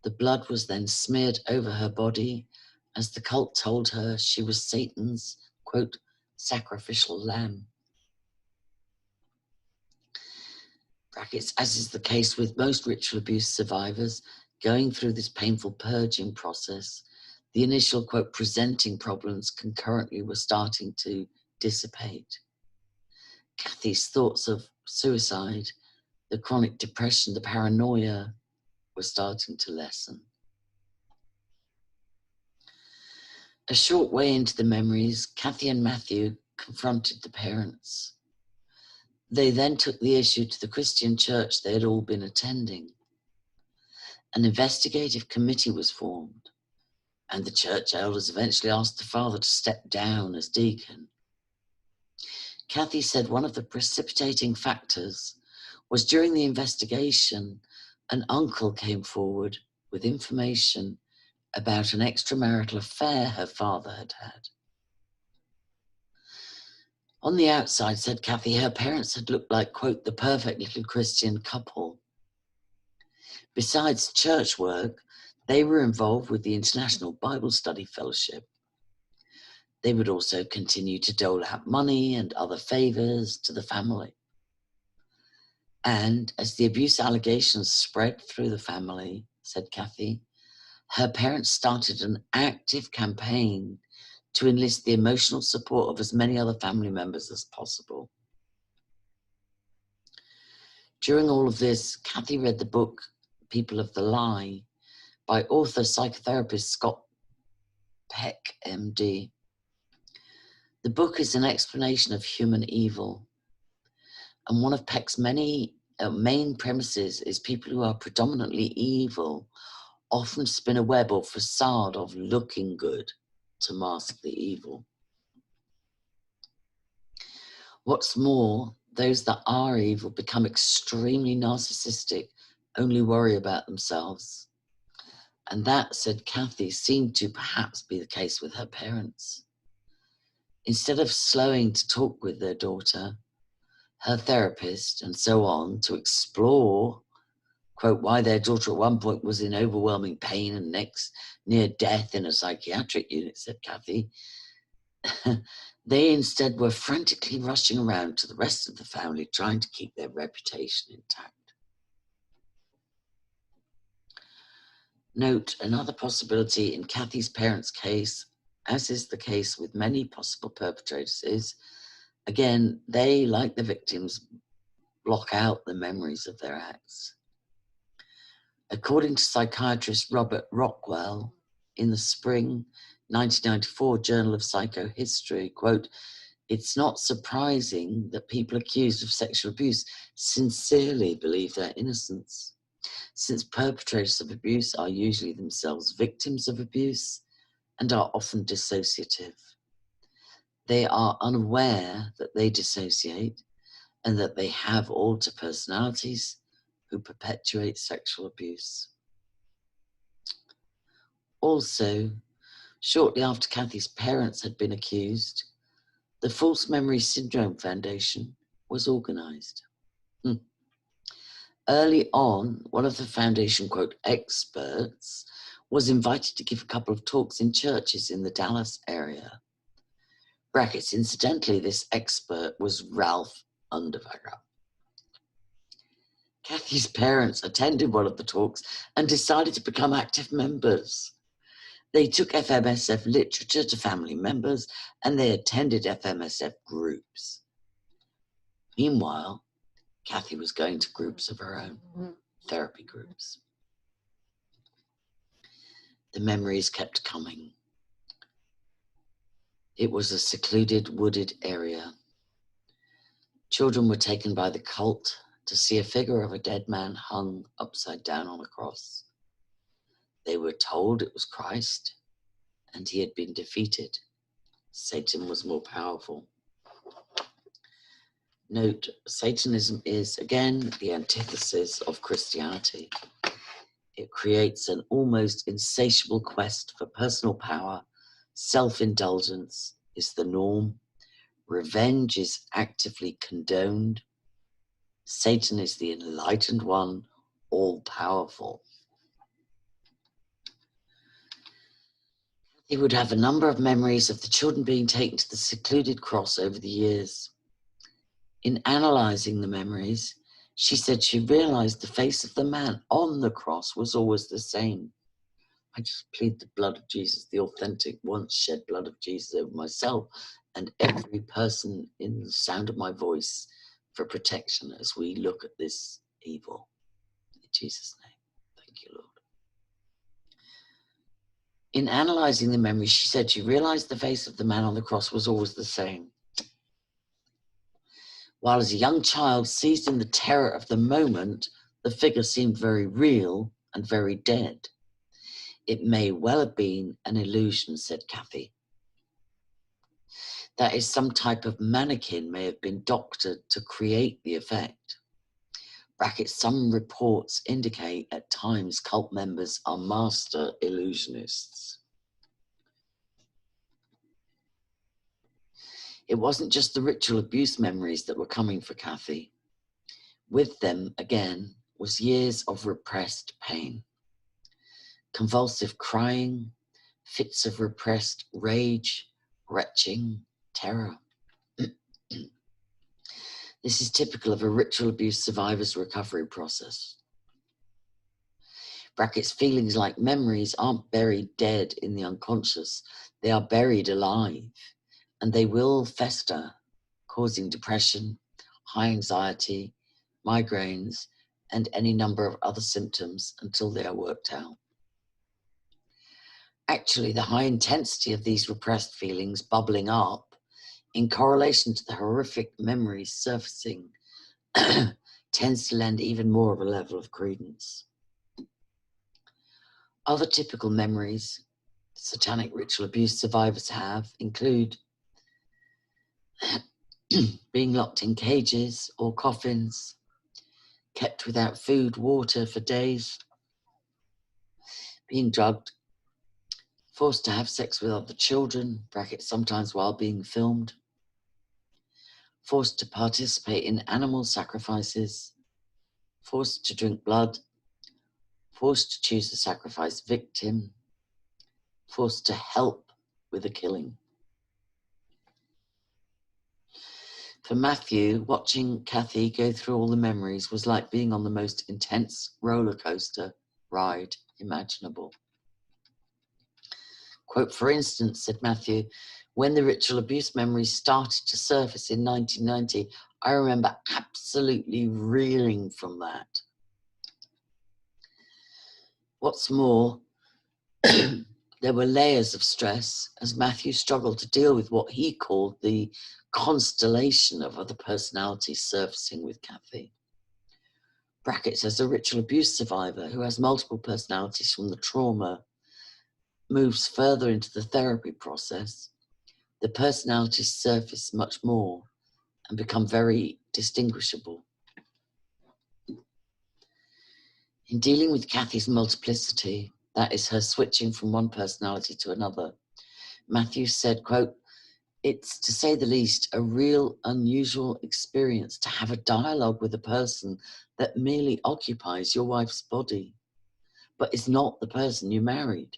The blood was then smeared over her body as the cult told her she was Satan's, quote, sacrificial lamb. Brackets, as is the case with most ritual abuse survivors, going through this painful purging process, the initial, quote, presenting problems concurrently were starting to dissipate. Kathy's thoughts of suicide, the chronic depression, the paranoia were starting to lessen. A short way into the memories, Kathy and Matthew confronted the parents. They then took the issue to the Christian church they had all been attending. An investigative committee was formed, and the church elders eventually asked the father to step down as deacon. Kathy said one of the precipitating factors was during the investigation, an uncle came forward with information about an extramarital affair her father had had. On the outside, said Kathy, her parents had looked like, quote, the perfect little Christian couple. Besides church work, they were involved with the International Bible Study Fellowship. They would also continue to dole out money and other favors to the family. And as the abuse allegations spread through the family, said Kathy, her parents started an active campaign to enlist the emotional support of as many other family members as possible. During all of this, Kathy read the book People of the Lie by author psychotherapist Scott Peck, MD. The book is an explanation of human evil. And one of Peck's many main premises is people who are predominantly evil often spin a web or facade of looking good to mask the evil. What's more, those that are evil become extremely narcissistic, only worry about themselves. And that, said Kathy, seemed to perhaps be the case with her parents. Instead of slowing to talk with their daughter, her therapist, and so on, to explore, quote, why their daughter at one point was in overwhelming pain and next near death in a psychiatric unit, said Kathy, they instead were frantically rushing around to the rest of the family, trying to keep their reputation intact. Note, another possibility in Kathy's parents' case, as is the case with many possible perpetrators, is, again, they, like the victims, block out the memories of their acts. According to psychiatrist Robert Rockwell, in the spring 1994 Journal of Psychohistory, quote, It's not surprising that people accused of sexual abuse sincerely believe their innocence, since perpetrators of abuse are usually themselves victims of abuse and are often dissociative. They are unaware that they dissociate and that they have alter personalities who perpetuate sexual abuse. Also, shortly after Kathy's parents had been accused, the False Memory Syndrome Foundation was organised. Early on, one of the foundation, quote, experts was invited to give a couple of talks in churches in the Dallas area. Brackets, incidentally, this expert was Ralph Underwager. Kathy's parents attended one of the talks and decided to become active members. They took FMSF literature to family members and they attended FMSF groups. Meanwhile, Kathy was going to groups of her own, therapy groups. The memories kept coming. It was a secluded, wooded area. Children were taken by the cult to see a figure of a dead man hung upside down on a cross. They were told it was Christ and he had been defeated. Satan was more powerful. Note, Satanism is, again, the antithesis of Christianity. It creates an almost insatiable quest for personal power. Self-indulgence is the norm. Revenge is actively condoned. Satan is the enlightened one, all-powerful. He would have a number of memories of the children being taken to the secluded cross over the years. In analysing the memories, she said she realised the face of the man on the cross was always the same. I just plead the blood of Jesus, the authentic, once shed blood of Jesus over myself and every person in the sound of my voice for protection as we look at this evil. In Jesus' name, thank you, Lord. In analysing the memory, she said she realised the face of the man on the cross was always the same. While as a young child, seized in the terror of the moment, the figure seemed very real and very dead. It may well have been an illusion, said Kathy. That is, some type of mannequin may have been doctored to create the effect. Brackets, some reports indicate at times cult members are master illusionists. It wasn't just the ritual abuse memories that were coming for Kathy. With them, again, was years of repressed pain. Convulsive crying, fits of repressed rage, retching, terror. This is typical of a ritual abuse survivor's recovery process. Brackets, feelings like memories aren't buried dead in the unconscious. They are buried alive, and they will fester, causing depression, high anxiety, migraines, and any number of other symptoms until they are worked out. Actually, the high intensity of these repressed feelings bubbling up in correlation to the horrific memories surfacing tends to lend even more of a level of credence. Other typical memories Satanic ritual abuse survivors have include being locked in cages or coffins, kept without food, water for days, being drugged, forced to have sex with other children, brackets sometimes while being filmed, forced to participate in animal sacrifices, forced to drink blood, forced to choose a sacrifice victim, forced to help with the killing. For Matthew, watching Kathy go through all the memories was like being on the most intense roller coaster ride imaginable. Quote, for instance, said Matthew, when the ritual abuse memories started to surface in 1990, I remember absolutely reeling from that. What's more, There were layers of stress as Matthew struggled to deal with what he called the constellation of other personalities surfacing with Kathy. Brackets, as a ritual abuse survivor who has multiple personalities from the trauma, moves further into the therapy process, the personalities surface much more and become very distinguishable. In dealing with Kathy's multiplicity, that is her switching from one personality to another, Matthew said, quote, "It's, to say the least, a real unusual experience to have a dialogue with a person that merely occupies your wife's body, but is not the person you married.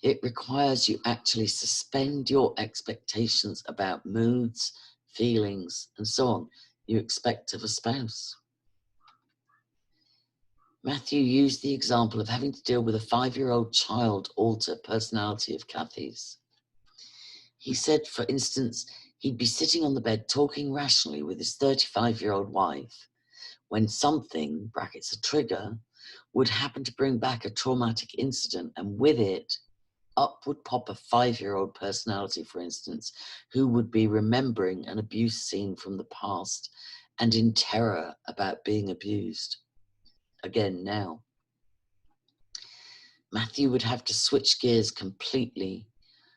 It requires you actually suspend your expectations about moods, feelings, and so on you expect of a spouse." Matthew used the example of having to deal with a 5-year-old child alter personality of Kathy's. He said, for instance, he'd be sitting on the bed talking rationally with his 35-year-old wife when something, brackets a trigger, would happen to bring back a traumatic incident, and with it, up would pop a 5-year-old personality, for instance, who would be remembering an abuse scene from the past and in terror about being abused. Again now. Matthew would have to switch gears completely,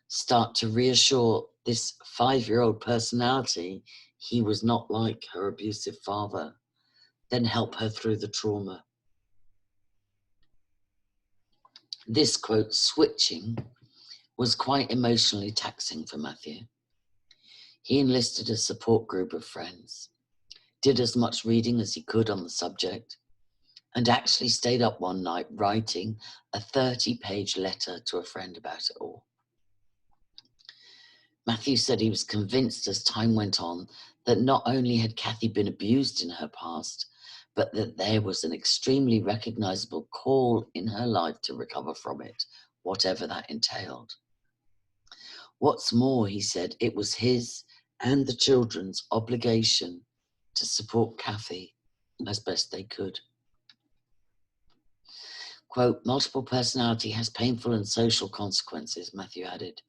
start to reassure this 5-year-old personality he was not like her abusive father, then help her through the trauma. This, quote, switching was quite emotionally taxing for Matthew. He enlisted a support group of friends, did as much reading as he could on the subject, and actually stayed up one night writing a 30-page letter to a friend about it all. Matthew said he was convinced as time went on that not only had Kathy been abused in her past, but that there was an extremely recognizable call in her life to recover from it, whatever that entailed. What's more, he said, it was his and the children's obligation to support Kathy as best they could. Quote, "Multiple personality has painful and social consequences," Matthew added.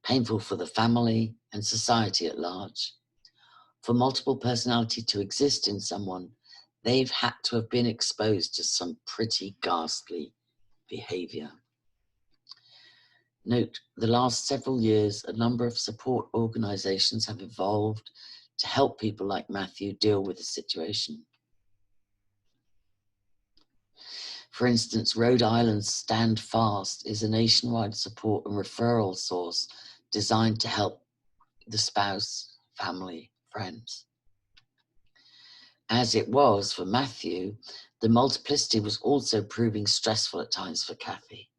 Painful for the family and society at large. For multiple personality to exist in someone, they've had to have been exposed to some pretty ghastly behavior. Note, the last several years, a number of support organizations have evolved to help people like Matthew deal with the situation. For instance, Rhode Island's Stand Fast is a nationwide support and referral source designed to help the spouse, family, friends. As it was for Matthew, the multiplicity was also proving stressful at times for Kathy.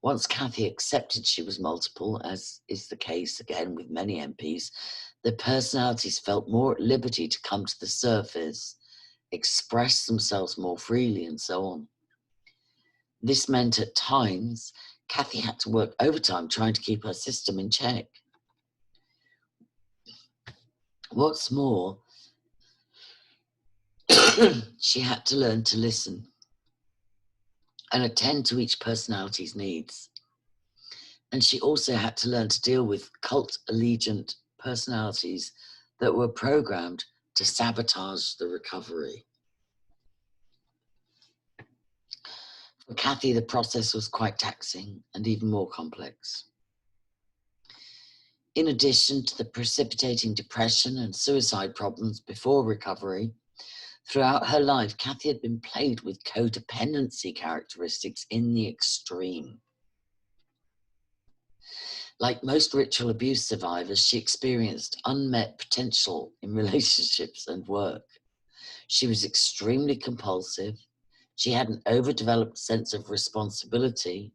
Once Kathy accepted she was multiple, as is the case again with many MPs, the personalities felt more at liberty to come to the surface, express themselves more freely, and so on. This meant at times Kathy had to work overtime trying to keep her system in check. What's more, she had to learn to listen and attend to each personality's needs. And she also had to learn to deal with cult-allegiant personalities that were programmed to sabotage the recovery. For Kathy, the process was quite taxing and even more complex. In addition to the precipitating depression and suicide problems before recovery, throughout her life, Kathy had been plagued with codependency characteristics in the extreme. Like most ritual abuse survivors, she experienced unmet potential in relationships and work. She was extremely compulsive. She had an overdeveloped sense of responsibility.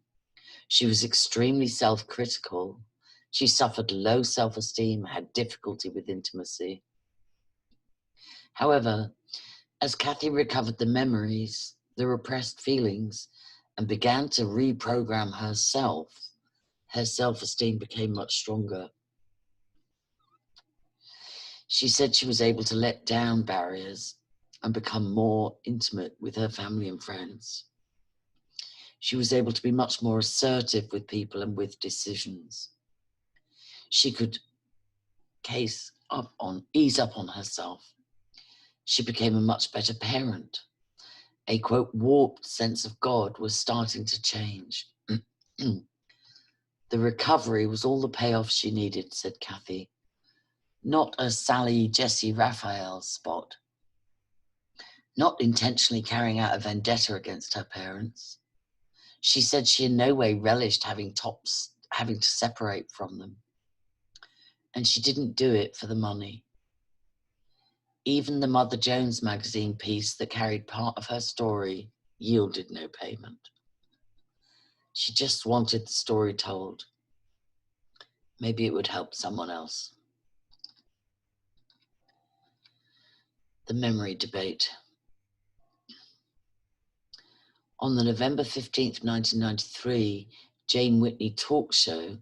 She was extremely self-critical. She suffered low self-esteem, had difficulty with intimacy. However, as Kathy recovered the memories, the repressed feelings, and began to reprogram herself, her self-esteem became much stronger. She said she was able to let down barriers and become more intimate with her family and friends. She was able to be much more assertive with people and with decisions. She could ease up on herself. She became a much better parent. A, quote, warped sense of God was starting to change. The recovery was all the payoff she needed, said Kathy. Not a Sally, Jesse, Raphael spot. Not intentionally carrying out a vendetta against her parents. She said she in no way relished having to separate from them. And she didn't do it for the money. Even the Mother Jones magazine piece that carried part of her story yielded no payment. She just wanted the story told. Maybe it would help someone else. The memory debate. On the November 15th, 1993, Jane Whitney talk show,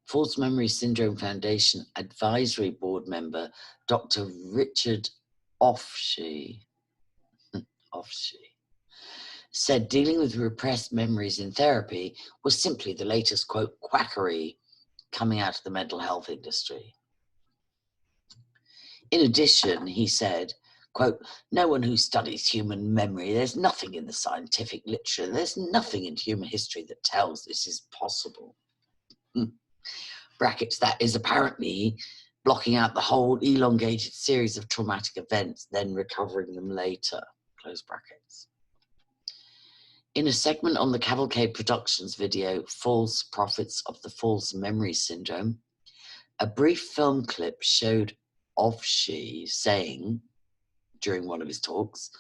False Memory Syndrome Foundation Advisory Board member Dr. Richard Offshee said dealing with repressed memories in therapy was simply the latest, quote, quackery coming out of the mental health industry. In addition, he said, quote, no one who studies human memory, there's nothing in the scientific literature, there's nothing in human history that tells this is possible. Brackets, that is apparently blocking out the whole elongated series of traumatic events, then recovering them later, close brackets. In a segment on the Cavalcade Productions video, False Prophets of the False Memory Syndrome, a brief film clip showed Offshee saying, during one of his talks,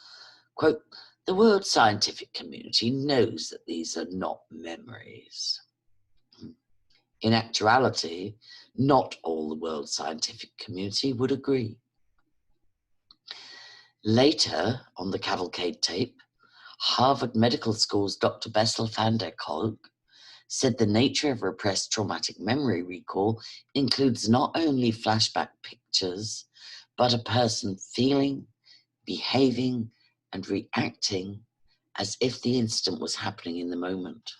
quote, the world scientific community knows that these are not memories. In actuality, not all the world scientific community would agree. Later, on the Cavalcade tape, Harvard Medical School's Dr. Bessel van der Kolk said the nature of repressed traumatic memory recall includes not only flashback pictures, but a person feeling, behaving, and reacting as if the incident was happening in the moment.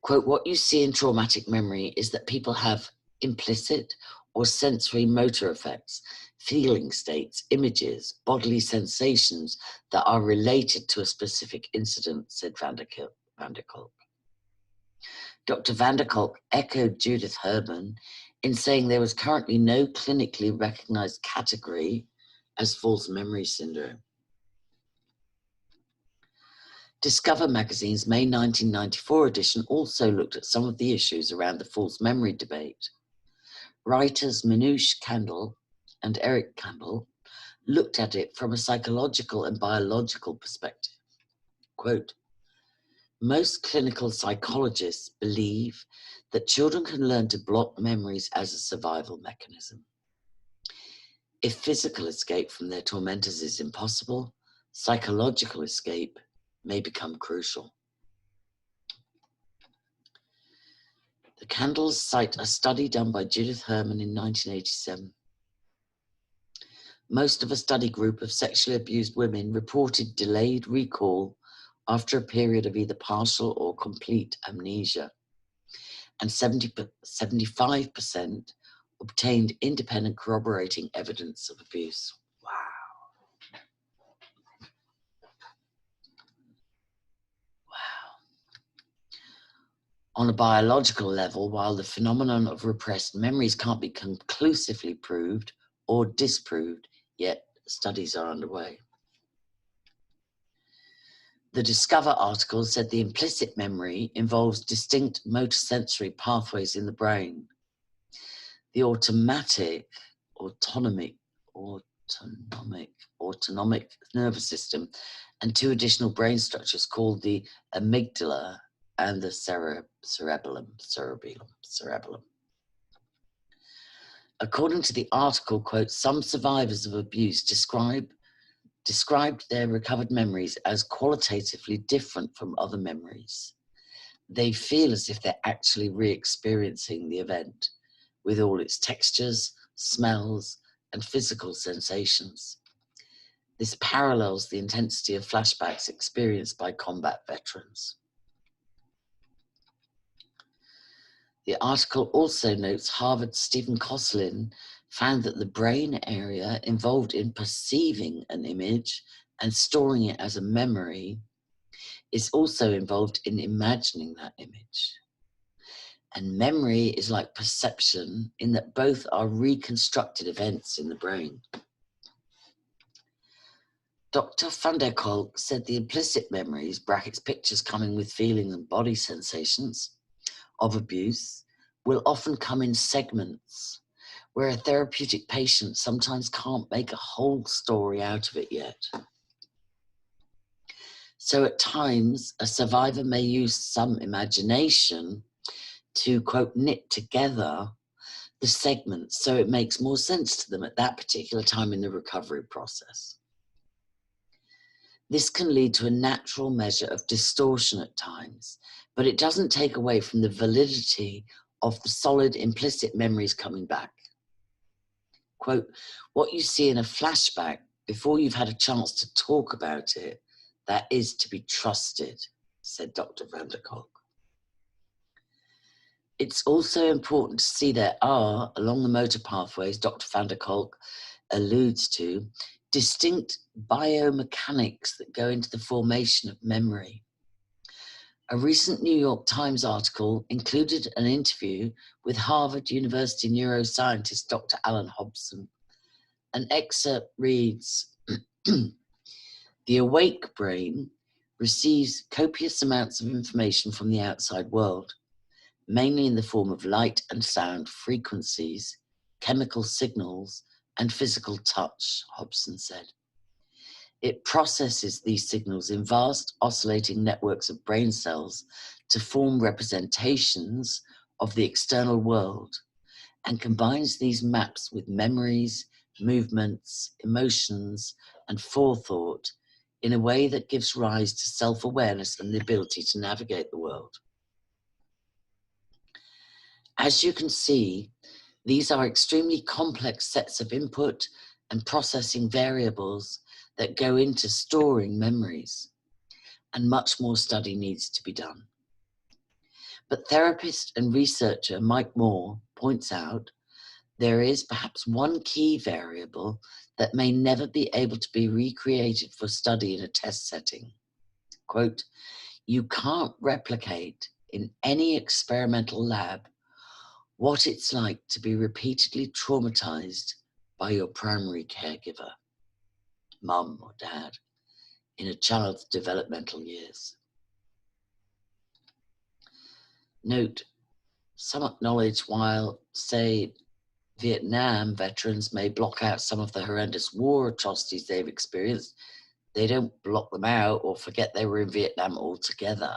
Quote, what you see in traumatic memory is that people have implicit or sensory motor effects, feeling states, images, bodily sensations that are related to a specific incident, said van der Kolk. Dr. van der Kolk echoed Judith Herman in saying there was currently no clinically recognized category as false memory syndrome. Discover magazine's May 1994 edition also looked at some of the issues around the false memory debate. Writers Manoush Kandel and Eric Campbell looked at it from a psychological and biological perspective. Quote, most clinical psychologists believe that children can learn to block memories as a survival mechanism. If physical escape from their tormentors is impossible, psychological escape may become crucial. The Kandels cite a study done by Judith Herman in 1987. Most of a study group of sexually abused women reported delayed recall after a period of either partial or complete amnesia, and 75% obtained independent corroborating evidence of abuse. Wow. On a biological level, while the phenomenon of repressed memories can't be conclusively proved or disproved, yet studies are underway. The Discover article said the implicit memory involves distinct motor sensory pathways in the brain. The autonomic nervous system and two additional brain structures called the amygdala and the cerebellum. According to the article, quote, some survivors of abuse described their recovered memories as qualitatively different from other memories. They feel as if they're actually re-experiencing the event with all its textures, smells, and physical sensations. This parallels the intensity of flashbacks experienced by combat veterans. The article also notes Harvard's Stephen Koslin found that the brain area involved in perceiving an image and storing it as a memory is also involved in imagining that image. And memory is like perception in that both are reconstructed events in the brain. Dr. van der Kolk said the implicit memories, brackets pictures coming with feeling and body sensations of abuse, will often come in segments where a therapeutic patient sometimes can't make a whole story out of it yet. So at times, a survivor may use some imagination to, quote, knit together the segments so it makes more sense to them at that particular time in the recovery process. This can lead to a natural measure of distortion at times, but it doesn't take away from the validity of the solid implicit memories coming back. Quote, what you see in a flashback before you've had a chance to talk about it, that is to be trusted, said Dr. van der Kolk. It's also important to see there are, along the motor pathways Dr. van der Kolk alludes to, distinct biomechanics that go into the formation of memory. A recent New York Times article included an interview with Harvard University neuroscientist Dr. Alan Hobson. An excerpt reads, the awake brain receives copious amounts of information from the outside world, mainly in the form of light and sound frequencies, chemical signals, and physical touch, Hobson said. It processes these signals in vast oscillating networks of brain cells to form representations of the external world and combines these maps with memories, movements, emotions, and forethought in a way that gives rise to self-awareness and the ability to navigate the world. As you can see, these are extremely complex sets of input and processing variables that go into storing memories, and much more study needs to be done. But therapist and researcher Mike Moore points out there is perhaps one key variable that may never be able to be recreated for study in a test setting. Quote, you can't replicate in any experimental lab what it's like to be repeatedly traumatized by your primary caregiver, mum or dad, in a child's developmental years. Note, some acknowledge while, say, Vietnam veterans may block out some of the horrendous war atrocities they've experienced, they don't block them out or forget they were in Vietnam altogether.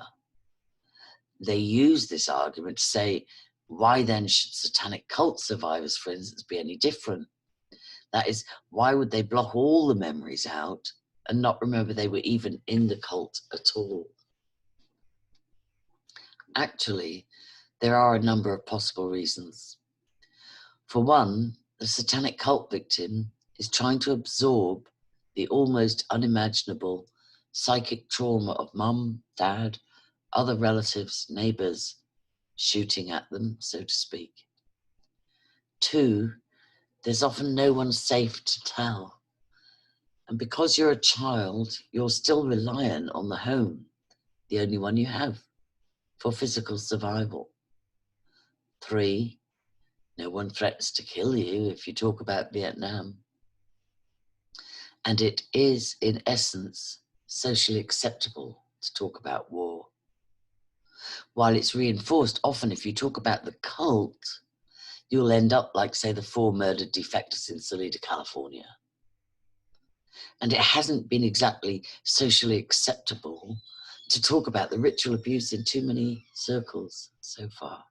They use this argument to say, why then should satanic cult survivors, for instance, be any different? That is, why would they block all the memories out and not remember they were even in the cult at all? Actually, there are a number of possible reasons. For one, the satanic cult victim is trying to absorb the almost unimaginable psychic trauma of mum, dad, other relatives, neighbors shooting at them, so to speak. Two, there's often no one safe to tell. And because you're a child, you're still reliant on the home, the only one you have, for physical survival. Three, no one threatens to kill you if you talk about Vietnam. And it is, in essence, socially acceptable to talk about war. While it's reinforced often if you talk about the cult, you'll end up like, say, the 4 murdered defectors in Salida, California. And it hasn't been exactly socially acceptable to talk about the ritual abuse in too many circles so far.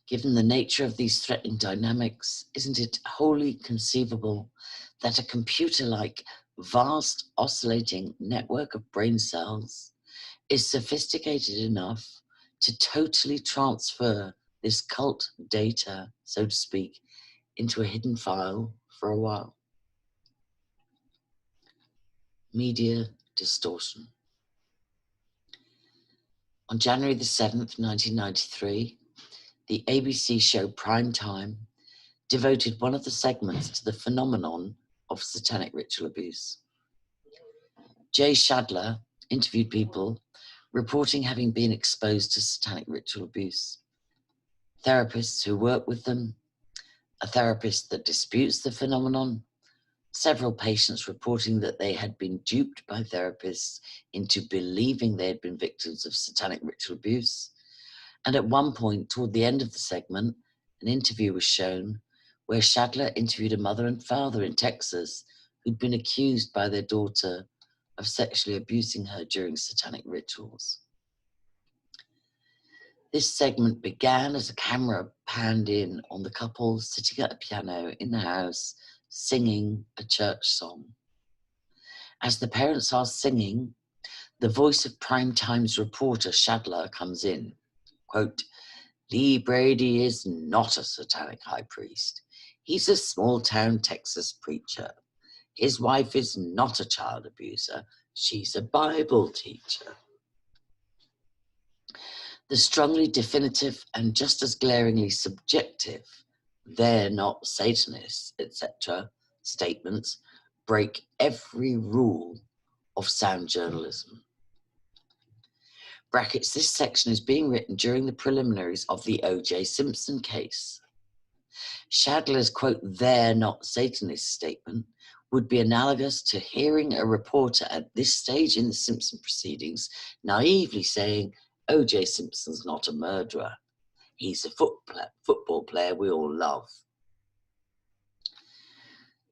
Given the nature of these threatening dynamics, isn't it wholly conceivable that a computer-like vast oscillating network of brain cells is sophisticated enough to totally transfer this cult data, so to speak, into a hidden file for a while. Media distortion. On January the 7th, 1993, the ABC show Prime Time devoted one of the segments to the phenomenon of satanic ritual abuse. Jay Shadler interviewed people reporting having been exposed to satanic ritual abuse, therapists who work with them, a therapist that disputes the phenomenon, several patients reporting that they had been duped by therapists into believing they had been victims of satanic ritual abuse. And at one point, toward the end of the segment, an interview was shown where Shadler interviewed a mother and father in Texas who'd been accused by their daughter of sexually abusing her during satanic rituals. This segment began as a camera panned in on the couple sitting at a piano in the house singing a church song. As the parents are singing, the voice of Primetime's reporter Shadler comes in. Quote, "Lee Brady is not a satanic high priest. He's a small-town Texas preacher. His wife is not a child abuser. She's a Bible teacher." The strongly definitive and just as glaringly subjective, "they're not Satanists," etc. statements break every rule of sound journalism. Brackets, this section is being written during the preliminaries of the O.J. Simpson case. Shadler's, quote, "they're not Satanists" statement would be analogous to hearing a reporter at this stage in the Simpson proceedings naively saying, O.J. Simpson's not a murderer. He's a football player we all love.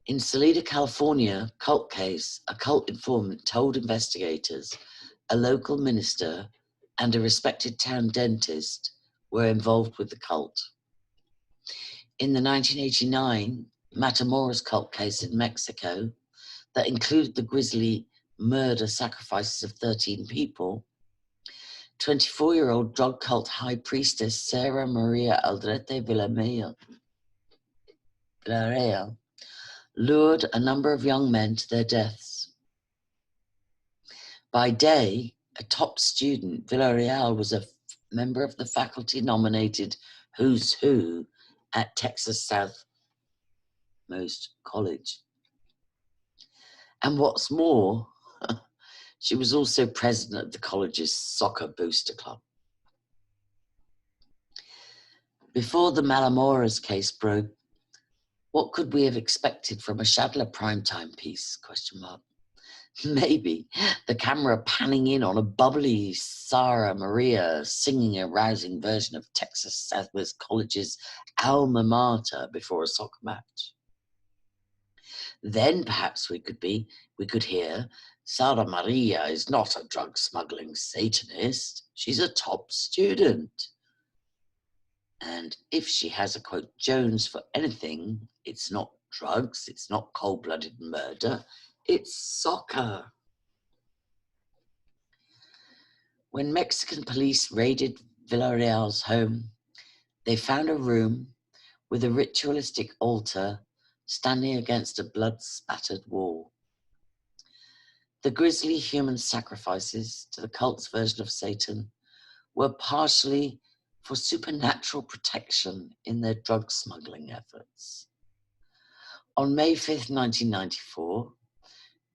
In Salida, California, cult case, a cult informant told investigators a local minister and a respected town dentist were involved with the cult. In the 1989 Matamoros cult case in Mexico that included the grisly murder sacrifices of 13 people, 24-year-old drug cult high priestess Sarah Maria Aldrete Villarreal lured a number of young men to their deaths. By day, a top student, Villarreal was a member of the faculty-nominated Who's Who at Texas Southmost College. And what's more, she was also president of the college's soccer booster club. Before the Matamoros case broke, what could we have expected from a Shadler primetime piece? ? Maybe the camera panning in on a bubbly Sarah Maria singing a rousing version of Texas Southwest College's alma mater before a soccer match. Then perhaps we could hear, Sarah Maria is not a drug smuggling Satanist. She's a top student. And if she has a, quote, Jones for anything, it's not drugs, it's not cold-blooded murder, it's soccer. When Mexican police raided Villarreal's home, they found a room with a ritualistic altar standing against a blood-spattered wall. The grisly human sacrifices to the cult's version of Satan were partially for supernatural protection in their drug smuggling efforts. On May 5th, 1994,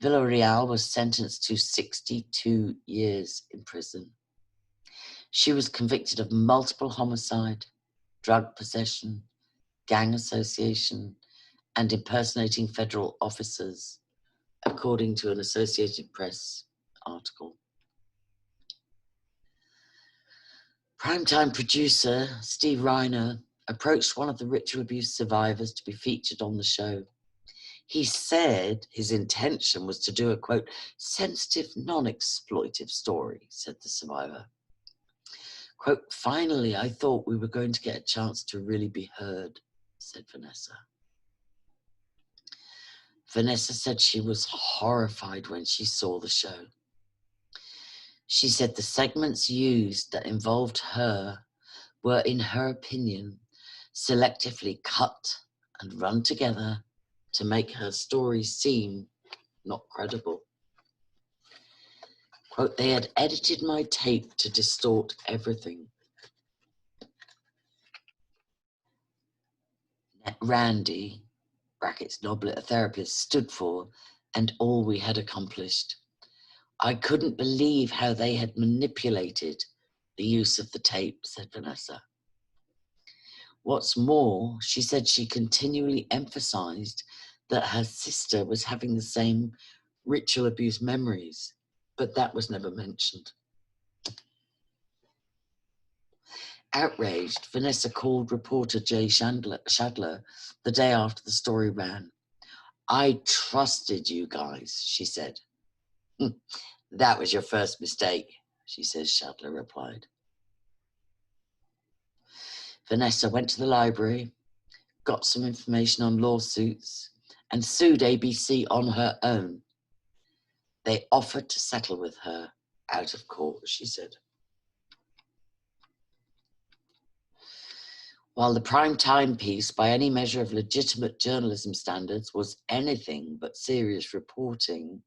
Villarreal was sentenced to 62 years in prison. She was convicted of multiple homicide, drug possession, gang association, and impersonating federal officers, according to an Associated Press article. Primetime producer Steve Ryder approached one of the ritual abuse survivors to be featured on the show. He said his intention was to do a, quote, sensitive, non-exploitive story, said the survivor. Quote, finally, I thought we were going to get a chance to really be heard, said Vanessa. Vanessa said she was horrified when she saw the show. She said the segments used that involved her were, in her opinion, selectively cut and run together to make her story seem not credible. Quote, they had edited my tape to distort everything. Randy, brackets Noblet, a therapist, stood for, and all we had accomplished. I couldn't believe how they had manipulated the use of the tape, said Vanessa. What's more, she said she continually emphasized that her sister was having the same ritual abuse memories, but that was never mentioned. Outraged, Vanessa called reporter Jay Shadler the day after the story ran. I trusted you guys, she said. That was your first mistake, she says, Shadler replied. Vanessa went to the library, got some information on lawsuits, and sued ABC on her own. They offered to settle with her out of court, she said. While the prime time piece, by any measure of legitimate journalism standards, was anything but serious reporting,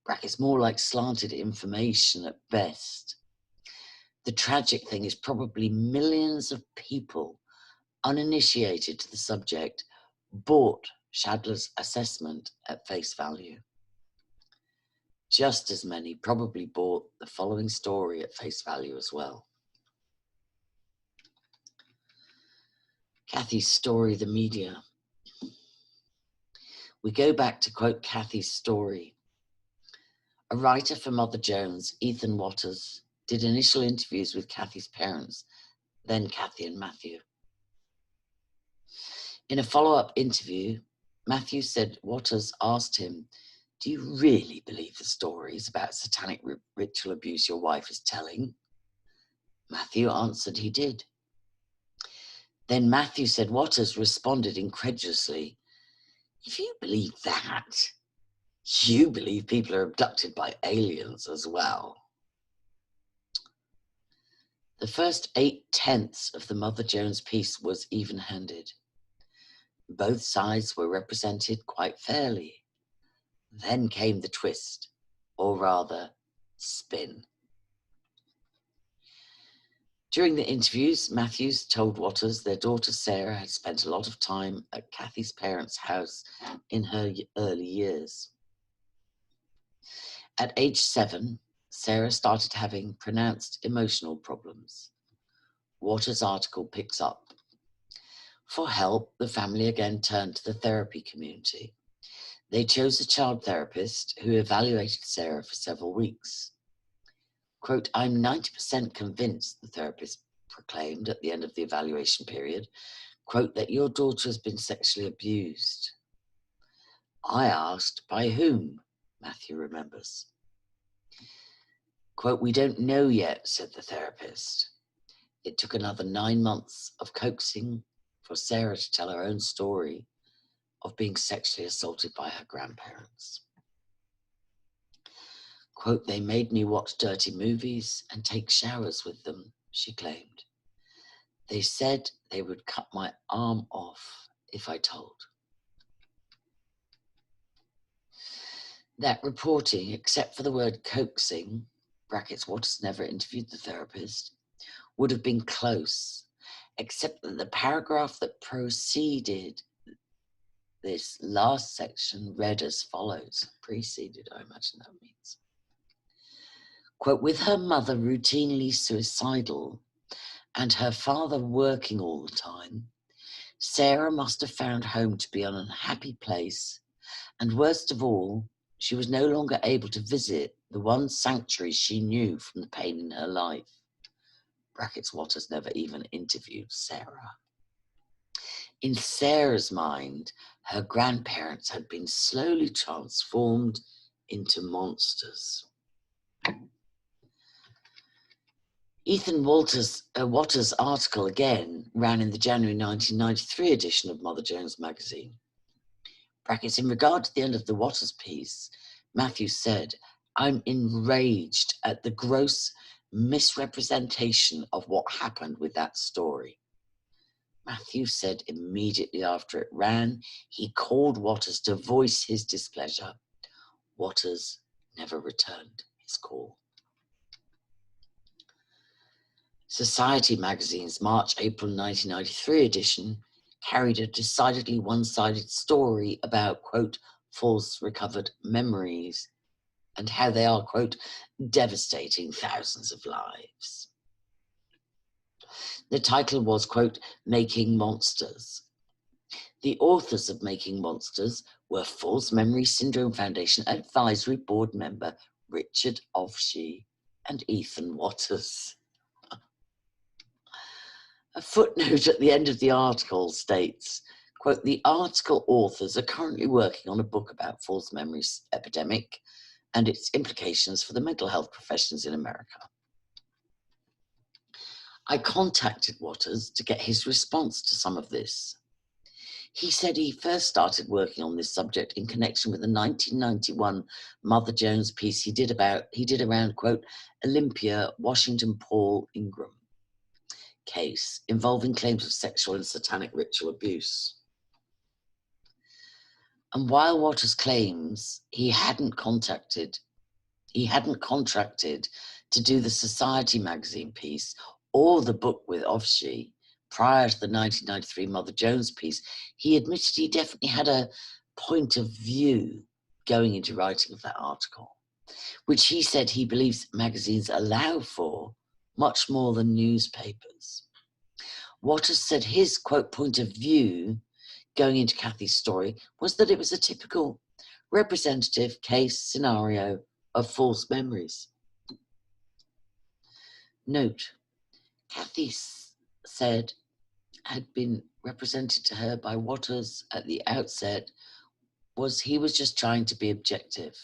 brackets more like slanted information at best, the tragic thing is probably millions of people uninitiated to the subject bought Shadler's assessment at face value. Just as many probably bought the following story at face value as well. Kathy's story, the media. We go back to quote Kathy's story. A writer for Mother Jones, Ethan Waters, did initial interviews with Kathy's parents, then Kathy and Matthew. In a follow-up interview, Matthew said Waters asked him, do you really believe the stories about satanic ritual abuse your wife is telling? Matthew answered he did. Then Matthew said Waters responded incredulously, if you believe that, you believe people are abducted by aliens as well. The first 8/10 of the Mother Jones piece was even-handed. Both sides were represented quite fairly. Then came the twist, or rather, spin. During the interviews, Matthews told Waters their daughter Sarah had spent a lot of time at Kathy's parents' house in her early years. At age 7, Sarah started having pronounced emotional problems. Waters' article picks up. For help, the family again turned to the therapy community. They chose a child therapist who evaluated Sarah for several weeks. Quote, I'm 90% convinced, the therapist proclaimed at the end of the evaluation period, quote, that your daughter has been sexually abused. I asked, by whom? Matthew remembers. Quote, we don't know yet, said the therapist. It took another 9 months of coaxing for Sarah to tell her own story of being sexually assaulted by her grandparents. Quote, they made me watch dirty movies and take showers with them, she claimed. They said they would cut my arm off if I told. That reporting, except for the word coaxing, brackets Waters never interviewed the therapist, would have been close, except that the paragraph that preceded this last section read as follows. Preceded, I imagine that means. Quote, with her mother routinely suicidal and her father working all the time, Sarah must have found home to be an unhappy place, and worst of all, she was no longer able to visit the one sanctuary she knew from the pain in her life. Brackets Waters never even interviewed Sarah. In Sarah's mind, her grandparents had been slowly transformed into monsters. Ethan Waters' article again ran in the January 1993 edition of Mother Jones magazine. Brackets, in regard to the end of the Waters piece, Matthew said, I'm enraged at the gross misrepresentation of what happened with that story. Matthew said immediately after it ran, he called Waters to voice his displeasure. Waters never returned his call. Society magazine's March-April 1993 edition carried a decidedly one-sided story about, quote, false recovered memories and how they are, quote, devastating thousands of lives. The title was, quote, Making Monsters. The authors of Making Monsters were False Memory Syndrome Foundation Advisory Board member Richard Ofshie and Ethan Waters. A footnote at the end of the article states, quote, the article authors are currently working on a book about false memories epidemic and its implications for the mental health professions in America. I contacted Waters to get his response to some of this. He said he first started working on this subject in connection with the 1991 Mother Jones piece he did around, quote, Olympia Washington Paul Ingram case involving claims of sexual and satanic ritual abuse. And while Waters claims he hadn't contracted to do the Society magazine piece or the book with Ofshie prior to the 1993 Mother Jones piece, he admitted he definitely had a point of view going into writing of that article, which he said he believes magazines allow for much more than newspapers. Waters said his, quote, point of view going into Kathy's story was that it was a typical representative case scenario of false memories. Note, Kathy said had been represented to her by Waters at the outset was he was just trying to be objective.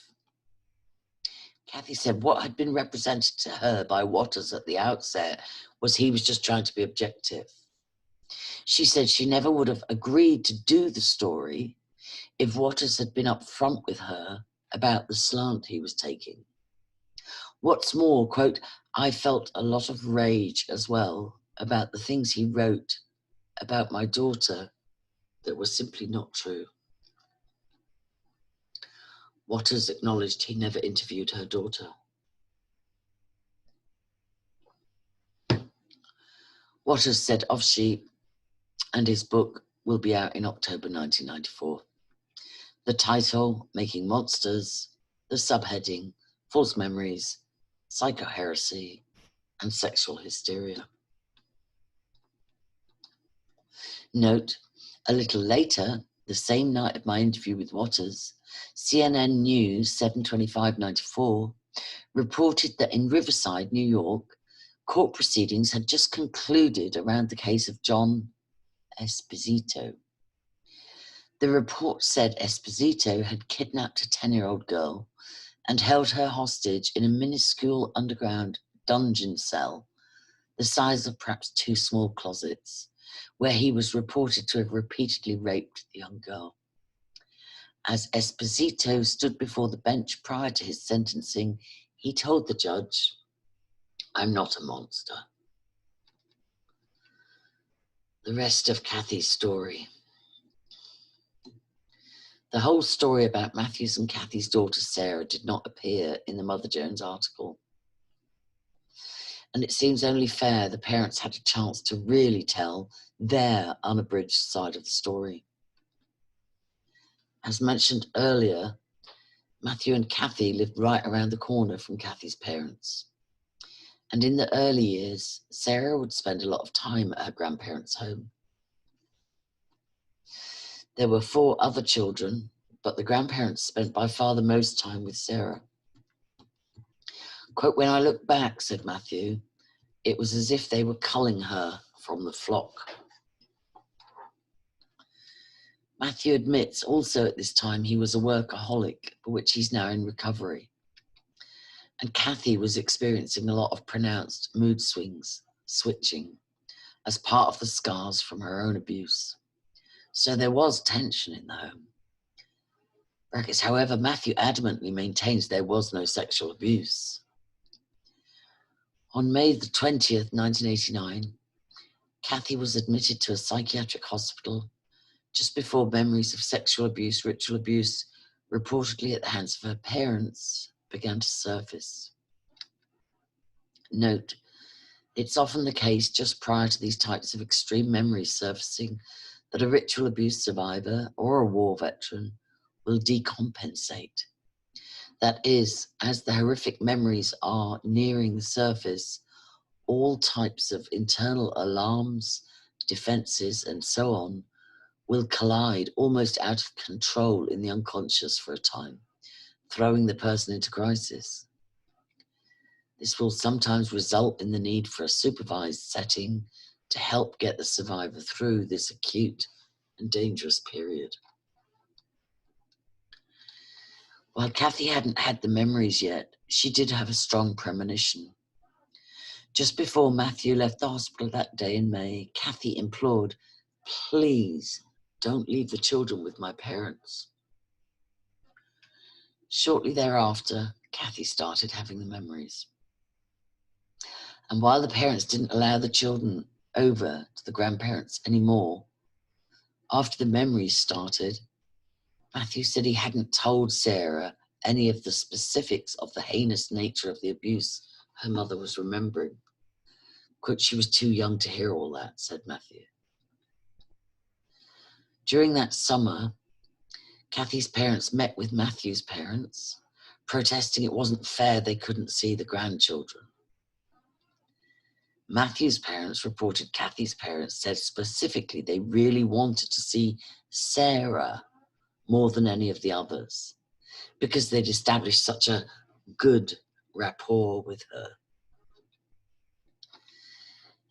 Kathy said what had been represented to her by Waters at the outset was he was just trying to be objective. She said she never would have agreed to do the story if Waters had been upfront with her about the slant he was taking. What's more, quote, I felt a lot of rage as well about the things he wrote about my daughter that were simply not true. Waters acknowledged he never interviewed her daughter. Waters said Ofshie and his book will be out in October 1994. The title, Making Monsters, the subheading, False Memories, Psychoheresy, and Sexual Hysteria. Note, a little later, the same night of my interview with Waters, CNN News 7/25/94 reported that in Riverside, New York, court proceedings had just concluded around the case of John Esposito. The report said Esposito had kidnapped a 10-year-old girl and held her hostage in a minuscule underground dungeon cell, the size of perhaps 2 small closets, where he was reported to have repeatedly raped the young girl. As Esposito stood before the bench prior to his sentencing, he told the judge, I'm not a monster. The rest of Kathy's story. The whole story about Matthew's and Kathy's daughter Sarah did not appear in the Mother Jones article. And it seems only fair the parents had a chance to really tell their unabridged side of the story. As mentioned earlier, Matthew and Kathy lived right around the corner from Kathy's parents. And in the early years, Sarah would spend a lot of time at her grandparents' home. There were 4 other children, but the grandparents spent by far the most time with Sarah. Quote, when I look back, said Matthew, it was as if they were culling her from the flock. Matthew admits also at this time he was a workaholic, for which he's now in recovery. And Kathy was experiencing a lot of pronounced mood switching, as part of the scars from her own abuse. So there was tension in the home. However, Matthew adamantly maintains there was no sexual abuse. On May the 20th, 1989, Kathy was admitted to a psychiatric hospital just before memories of sexual abuse, ritual abuse, reportedly at the hands of her parents, began to surface. Note, it's often the case just prior to these types of extreme memories surfacing that a ritual abuse survivor or a war veteran will decompensate. That is, as the horrific memories are nearing the surface, all types of internal alarms, defenses, and so on will collide almost out of control in the unconscious for a time, throwing the person into crisis. This will sometimes result in the need for a supervised setting to help get the survivor through this acute and dangerous period. While Kathy hadn't had the memories yet, she did have a strong premonition. Just before Matthew left the hospital that day in May, Kathy implored, "Please don't leave the children with my parents." Shortly thereafter, Kathy started having the memories. And while the parents didn't allow the children over to the grandparents anymore, after the memories started, Matthew said he hadn't told Sarah any of the specifics of the heinous nature of the abuse her mother was remembering. Quote, "She was too young to hear all that," said Matthew. During that summer, Kathy's parents met with Matthew's parents, protesting it wasn't fair they couldn't see the grandchildren. Matthew's parents reported Kathy's parents said specifically they really wanted to see Sarah more than any of the others because they'd established such a good rapport with her.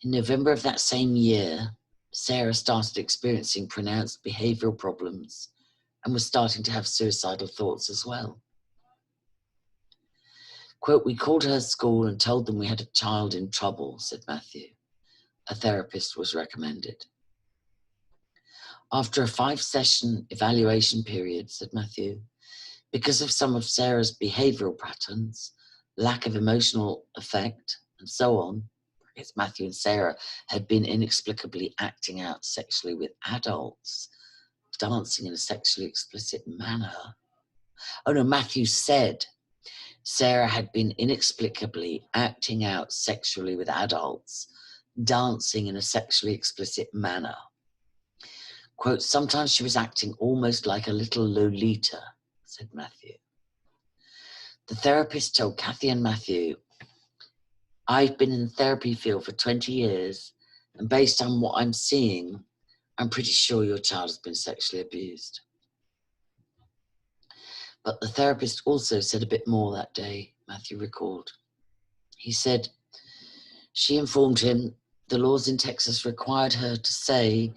In November of that same year, Sarah started experiencing pronounced behavioral problems and was starting to have suicidal thoughts as well. Quote, "We called her school and told them we had a child in trouble," said Matthew. A therapist was recommended. After a 5-session evaluation period, said Matthew, because of some of Sarah's behavioral patterns, lack of emotional effect, and so on, because Matthew and Sarah had been inexplicably acting out sexually with adults, dancing in a sexually explicit manner. Oh no, Matthew said Sarah had been inexplicably acting out sexually with adults, dancing in a sexually explicit manner. Quote, "Sometimes she was acting almost like a little Lolita," said Matthew. The therapist told Kathy and Matthew, "I've been in the therapy field for 20 years, and based on what I'm seeing, I'm pretty sure your child has been sexually abused." But the therapist also said a bit more that day, Matthew recalled. He said she informed him the laws in Texas required her to say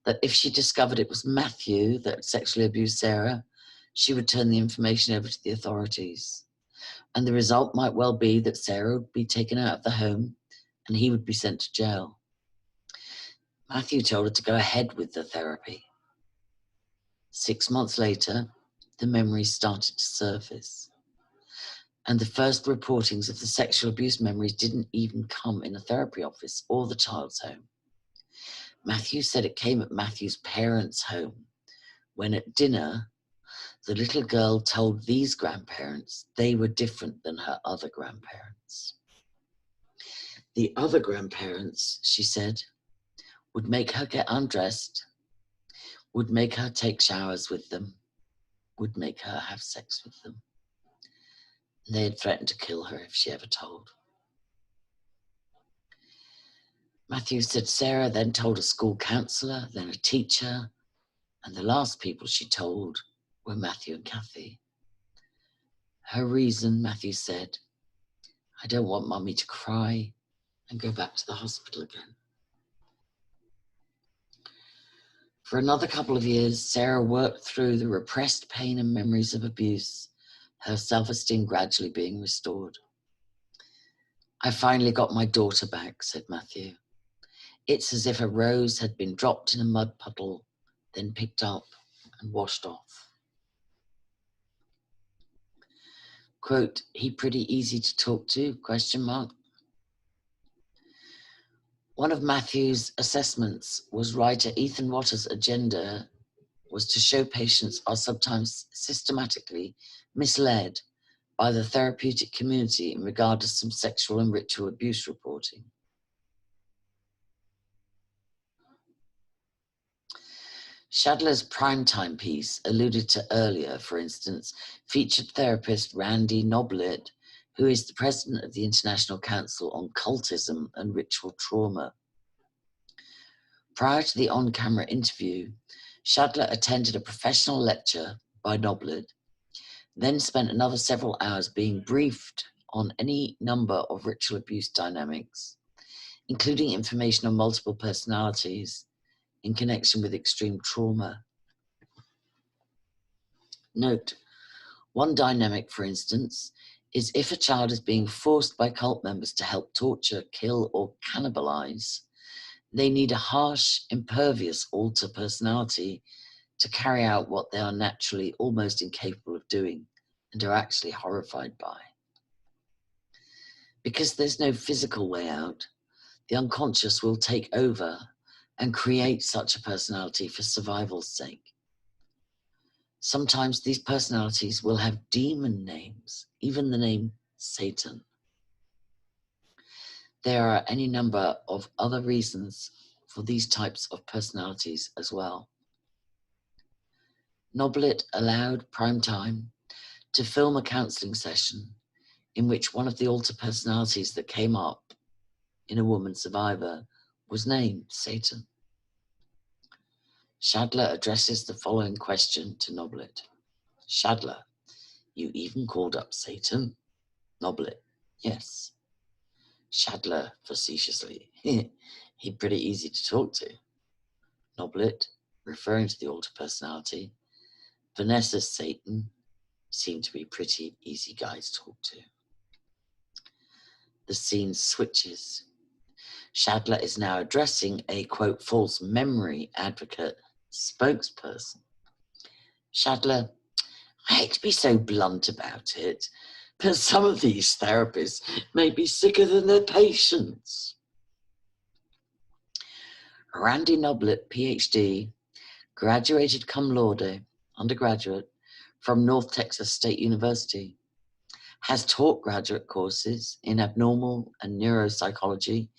that if she discovered it was Matthew that sexually abused Sarah, she would turn the information over to the authorities. And the result might well be that Sarah would be taken out of the home and he would be sent to jail. Matthew told her to go ahead with the therapy. 6 months later, the memories started to surface. And the first reportings of the sexual abuse memories didn't even come in a therapy office or the child's home. Matthew said it came at Matthew's parents' home, when at dinner, the little girl told these grandparents they were different than her other grandparents. The other grandparents, she said, would make her get undressed, would make her take showers with them, would make her have sex with them. And they had threatened to kill her if she ever told. Matthew said Sarah then told a school counsellor, then a teacher, and the last people she told were Matthew and Kathy. Her reason, Matthew said, "I don't want Mummy to cry and go back to the hospital again." For another couple of years, Sarah worked through the repressed pain and memories of abuse, her self-esteem gradually being restored. "I finally got my daughter back," said Matthew. "It's as if a rose had been dropped in a mud puddle, then picked up and washed off." Quote, "He pretty easy to talk to, question mark. One of Matthew's assessments was writer Ethan Waters' agenda was to show patients are sometimes systematically misled by the therapeutic community in regard to some sexual and ritual abuse reporting. Shadler's primetime piece, alluded to earlier, for instance, featured therapist Randy Noblet, who is the president of the International Council on Cultism and Ritual Trauma. Prior to the on-camera interview, Shadler attended a professional lecture by Noblet, then spent another several hours being briefed on any number of ritual abuse dynamics, including information on multiple personalities in connection with extreme trauma. Note, one dynamic, for instance, is if a child is being forced by cult members to help torture, kill, or cannibalize, they need a harsh, impervious alter personality to carry out what they are naturally almost incapable of doing and are actually horrified by. Because there's no physical way out, the unconscious will take over and create such a personality for survival's sake. Sometimes these personalities will have demon names, even the name Satan. There are any number of other reasons for these types of personalities as well. Noblet allowed Primetime to film a counseling session in which one of the alter personalities that came up in a woman survivor was named Satan. Shadler addresses the following question to Noblet. Shadler, you even called up Satan? Noblet, yes. Shadler, facetiously, he'd pretty easy to talk to. Noblet, referring to the alter personality, Vanessa's Satan seemed to be pretty easy guy to talk to. The scene switches. Shadler is now addressing a, quote, false memory advocate spokesperson. Shadler, I hate to be so blunt about it, but some of these therapists may be sicker than their patients. Randy Noblet, PhD, graduated cum laude, undergraduate, from North Texas State University, has taught graduate courses in abnormal and neuropsychology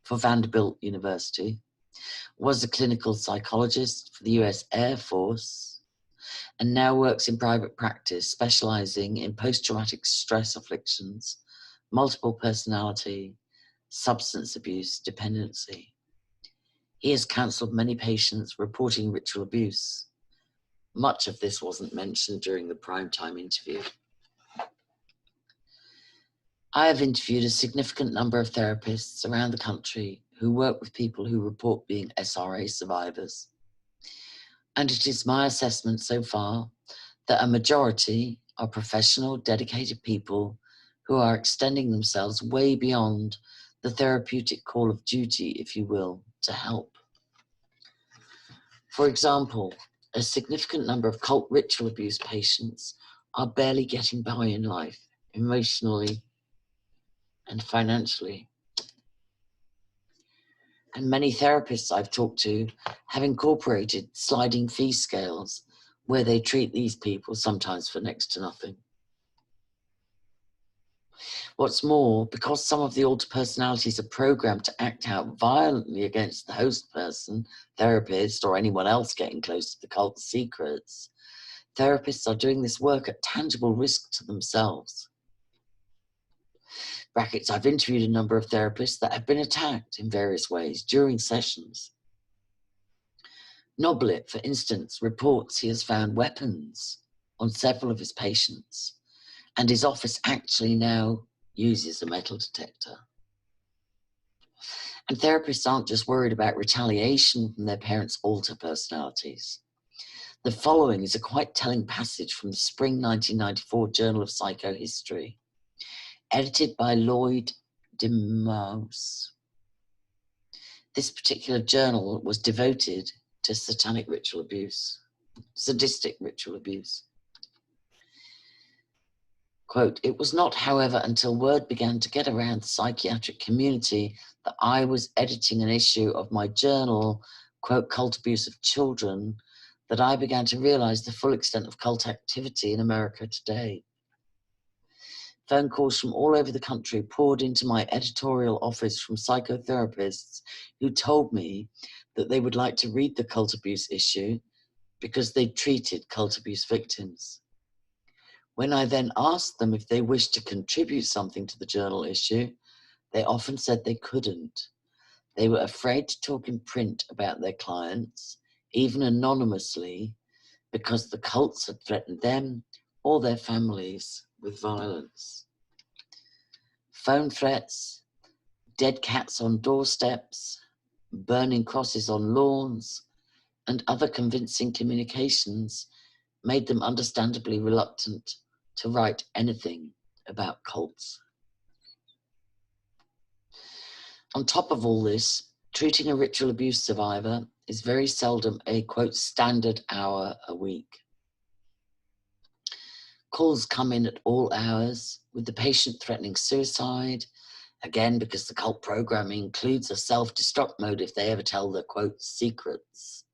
for Vanderbilt University, was a clinical psychologist for the US Air Force, and now works in private practice, specializing in post-traumatic stress afflictions, multiple personality, substance abuse, dependency. He has counseled many patients reporting ritual abuse. Much of this wasn't mentioned during the primetime interview. I have interviewed a significant number of therapists around the country who work with people who report being SRA survivors. And it is my assessment so far that a majority are professional, dedicated people who are extending themselves way beyond the therapeutic call of duty, if you will, to help. For example, a significant number of cult ritual abuse patients are barely getting by in life, emotionally and financially. And many therapists I've talked to have incorporated sliding fee scales where they treat these people sometimes for next to nothing. What's more, because some of the alter personalities are programmed to act out violently against the host person, therapist, or anyone else getting close to the cult's secrets, therapists are doing this work at tangible risk to themselves. Brackets, I've interviewed a number of therapists that have been attacked in various ways during sessions. Noblet, for instance, reports he has found weapons on several of his patients, and his office actually now uses a metal detector. And therapists aren't just worried about retaliation from their parents' alter personalities. The following is a quite telling passage from the spring 1994 Journal of Psychohistory, edited by Lloyd DeMause. This particular journal was devoted to satanic ritual abuse, sadistic ritual abuse. Quote, "It was not, however, until word began to get around the psychiatric community that I was editing an issue of my journal, quote, Cult Abuse of Children, that I began to realize the full extent of cult activity in America today. Phone calls from all over the country poured into my editorial office from psychotherapists who told me that they would like to read the cult abuse issue because they treated cult abuse victims. When I then asked them if they wished to contribute something to the journal issue, they often said they couldn't. They were afraid to talk in print about their clients, even anonymously, because the cults had threatened them or their families with violence. Phone threats, dead cats on doorsteps, burning crosses on lawns, and other convincing communications made them understandably reluctant to write anything about cults. On top of all this, treating a ritual abuse survivor is very seldom a, quote, standard hour a week. Calls come in at all hours, with the patient threatening suicide, again because the cult programming includes a self-destruct mode if they ever tell their, quote, secrets.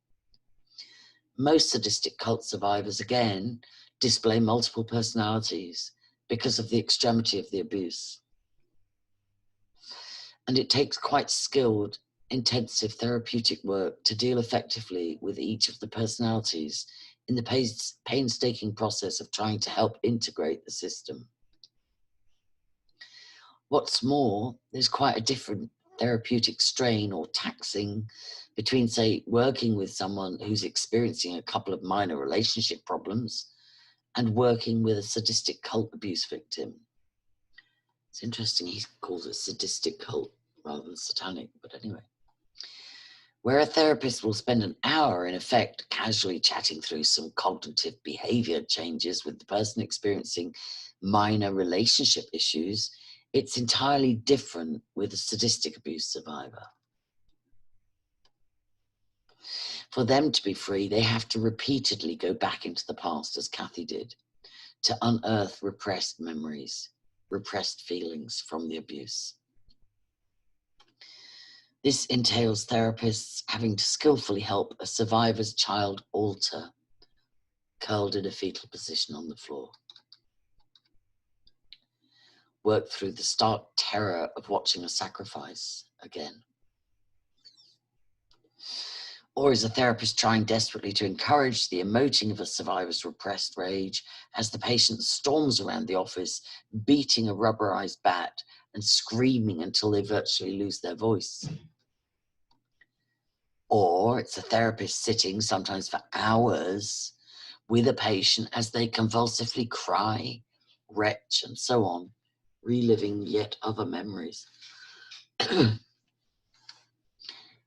Most sadistic cult survivors, again, display multiple personalities because of the extremity of the abuse. And it takes quite skilled, intensive therapeutic work to deal effectively with each of the personalities in the painstaking process of trying to help integrate the system. What's more, there's quite a different therapeutic strain or taxing between, say, working with someone who's experiencing a couple of minor relationship problems and working with a sadistic cult abuse victim. It's interesting he calls it sadistic cult rather than satanic, but anyway. Where a therapist will spend an hour, in effect, casually chatting through some cognitive behavior changes with the person experiencing minor relationship issues, it's entirely different with a sadistic abuse survivor. For them to be free, they have to repeatedly go back into the past, as Kathy did, to unearth repressed memories, repressed feelings from the abuse. This entails therapists having to skillfully help a survivor's child alter, curled in a fetal position on the floor. Work through the stark terror of watching a sacrifice again. Or is a therapist trying desperately to encourage the emoting of a survivor's repressed rage as the patient storms around the office, beating a rubberized bat and screaming until they virtually lose their voice? Or it's a therapist sitting, sometimes for hours, with a patient as they convulsively cry, retch, and so on, reliving yet other memories.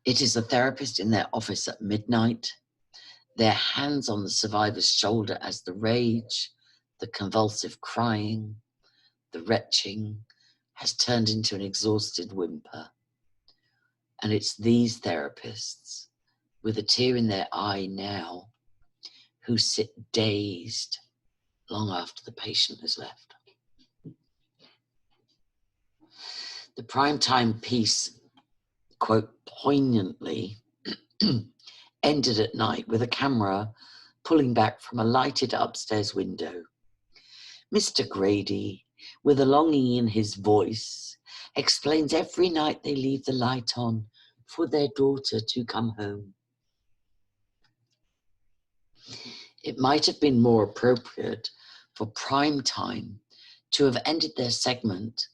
It is a therapist in their office at midnight, their hands on the survivor's shoulder as the rage, the convulsive crying, the retching has turned into an exhausted whimper. And it's these therapists, with a tear in their eye now, who sit dazed long after the patient has left. The primetime piece, quote, poignantly ended at night with a camera pulling back from a lighted upstairs window. Mr. Grady, with a longing in his voice, explains every night they leave the light on for their daughter to come home. It might have been more appropriate for prime time to have ended their segment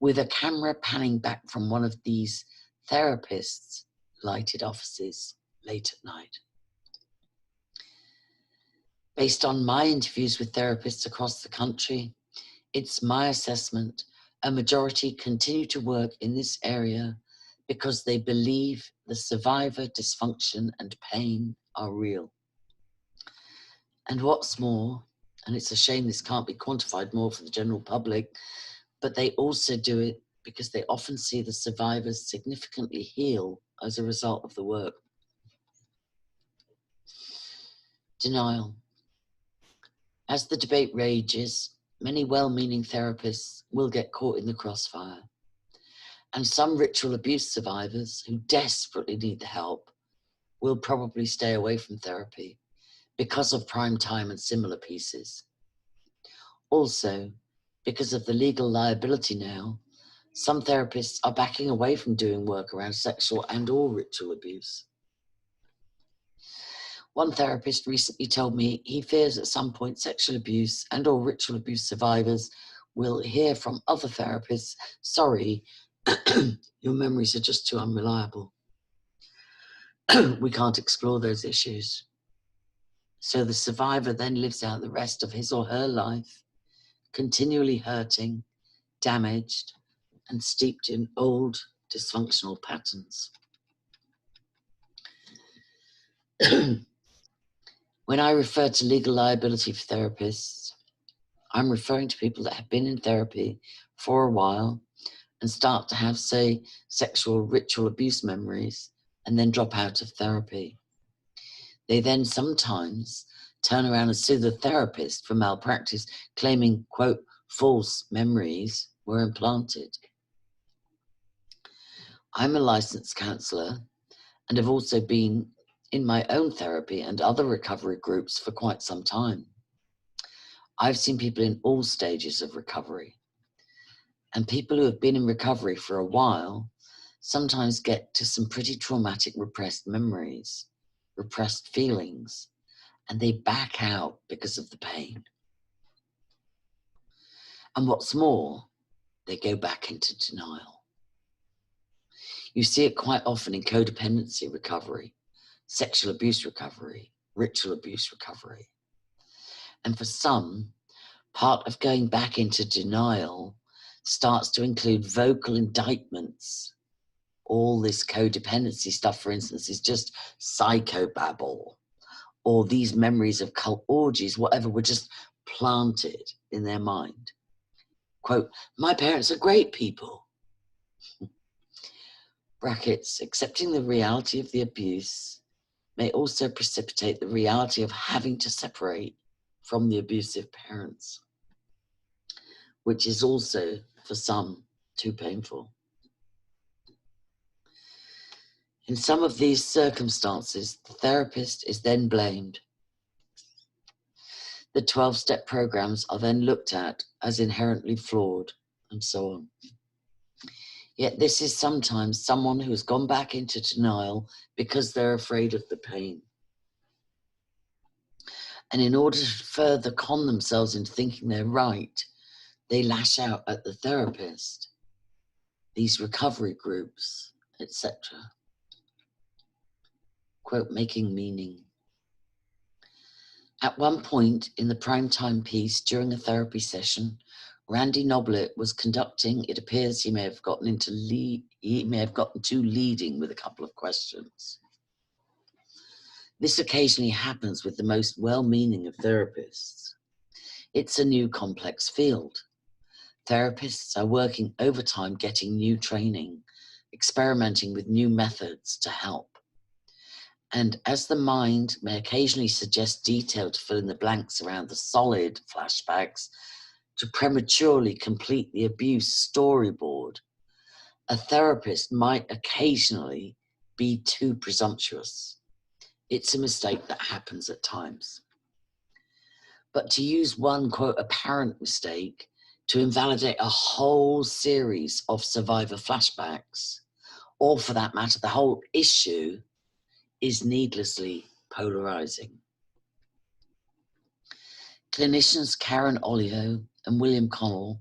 with a camera panning back from one of these therapists' lighted offices late at night. Based on my interviews with therapists across the country, it's my assessment a majority continue to work in this area because they believe the survivor dysfunction and pain are real. And what's more, and it's a shame this can't be quantified more for the general public, but they also do it because they often see the survivors significantly heal as a result of the work. Denial. As the debate rages, many well-meaning therapists will get caught in the crossfire. And some ritual abuse survivors who desperately need the help will probably stay away from therapy because of prime time and similar pieces. Also, because of the legal liability now, some therapists are backing away from doing work around sexual and/or ritual abuse. One therapist recently told me he fears at some point sexual abuse and/or ritual abuse survivors will hear from other therapists, sorry, your memories are just too unreliable. We can't explore those issues. So the survivor then lives out the rest of his or her life, continually hurting, damaged, and steeped in old dysfunctional patterns. When I refer to legal liability for therapists, I'm referring to people that have been in therapy for a while and start to have, say, sexual ritual abuse memories and then drop out of therapy. They then sometimes turn around and sue the therapist for malpractice, claiming, quote, false memories were implanted. I'm a licensed counsellor and have also been in my own therapy and other recovery groups for quite some time. I've seen people in all stages of recovery. And people who have been in recovery for a while sometimes get to some pretty traumatic repressed memories, repressed feelings, and they back out because of the pain. And what's more, they go back into denial. You see it quite often in codependency recovery, sexual abuse recovery, ritual abuse recovery. And for some, part of going back into denial starts to include vocal indictments. All this codependency stuff, for instance, is just psychobabble, or these memories of cult orgies, whatever, were just planted in their mind. Quote, my parents are great people. Brackets, accepting the reality of the abuse may also precipitate the reality of having to separate from the abusive parents, which is also, for some, too painful. In some of these circumstances, the therapist is then blamed. The 12-step programs are then looked at as inherently flawed, and so on. Yet this is sometimes someone who has gone back into denial because they're afraid of the pain. And in order to further con themselves into thinking they're right, they lash out at the therapist, these recovery groups, etc. Quote, making meaning. At one point in the primetime piece during a therapy session, Randy Noblet was conducting. It appears he may have gotten to leading with a couple of questions. This occasionally happens with the most well-meaning of therapists. It's a new complex field. Therapists are working overtime getting new training, experimenting with new methods to help. And as the mind may occasionally suggest detail to fill in the blanks around the solid flashbacks, to prematurely complete the abuse storyboard, a therapist might occasionally be too presumptuous. It's a mistake that happens at times. But to use one, quote, apparent mistake to invalidate a whole series of survivor flashbacks, or for that matter, the whole issue, is needlessly polarizing. Clinicians Karen Olio and William Connell,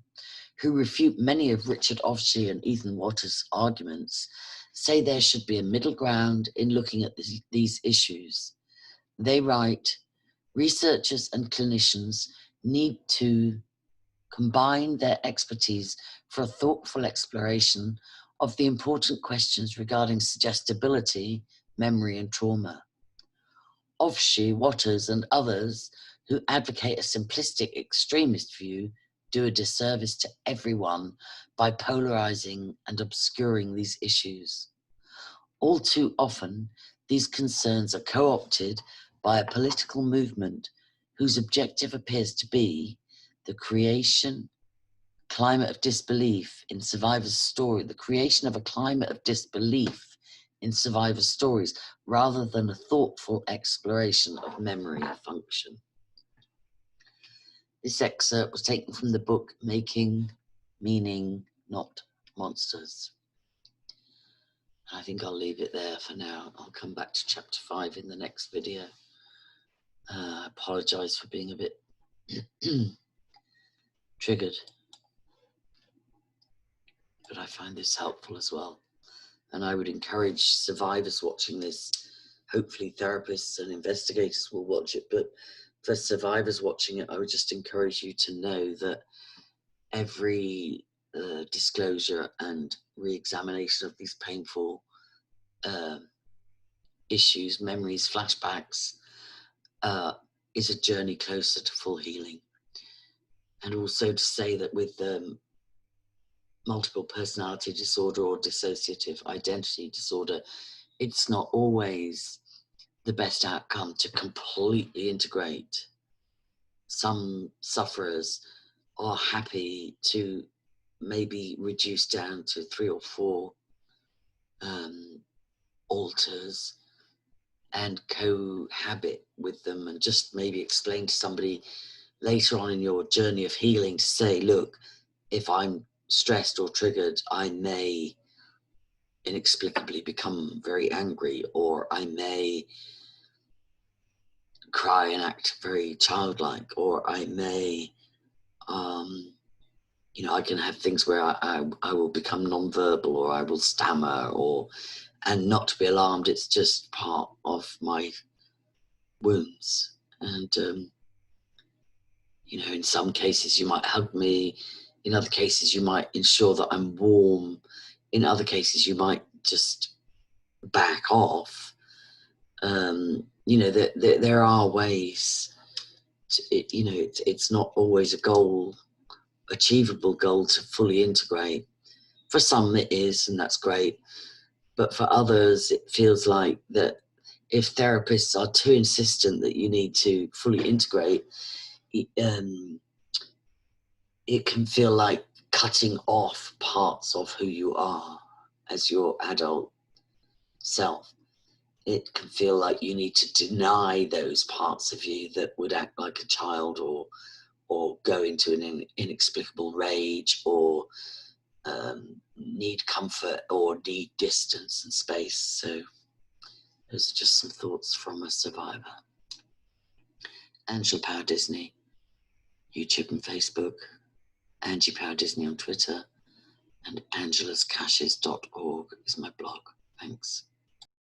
who refute many of Richard Ofshie and Ethan Waters' arguments, say there should be a middle ground in looking at these issues. They write, researchers and clinicians need to combine their expertise for a thoughtful exploration of the important questions regarding suggestibility, memory, and trauma. Ofshie, Waters, and others who advocate a simplistic extremist view do a disservice to everyone by polarizing and obscuring these issues. All too often, these concerns are co-opted by a political movement whose objective appears to be the climate of disbelief in survivors' story, the creation of a climate of disbelief in survivors' stories, rather than a thoughtful exploration of memory function. This excerpt was taken from the book Making Meaning, Not Monsters. I think I'll leave it there for now. I'll come back to chapter 5 in the next video. I apologize for being a bit triggered, but I find this helpful as well. And I would encourage survivors watching this. Hopefully therapists and investigators will watch it, but for survivors watching it, I would just encourage you to know that every disclosure and re-examination of these painful issues, memories, flashbacks, is a journey closer to full healing. And also to say that with multiple personality disorder or dissociative identity disorder, it's not always the best outcome to completely integrate. Some sufferers are happy to maybe reduce down to 3 or 4 alters and cohabit with them, and just maybe explain to somebody later on in your journey of healing to say, look, if I'm stressed or triggered, I may inexplicably become very angry, or I may cry and act very childlike, or I may you know, I can have things where I will become non-verbal, or I will stammer, and not to be alarmed. It's just part of my wounds. And you know, in some cases you might hug me, in other cases you might ensure that I'm warm, in other cases you might just back off. You know, there are ways to, you know, it's not always a achievable goal to fully integrate. For some it is, and that's great, but for others it feels like that if therapists are too insistent that you need to fully integrate, it can feel like cutting off parts of who you are as your adult self. It can feel like you need to deny those parts of you that would act like a child, or go into an inexplicable rage, or need comfort, or need distance and space. So those are just some thoughts from a survivor. Angela Power Disney, YouTube and Facebook, Angie Power Disney on Twitter, and angelascaches.org is my blog. Thanks.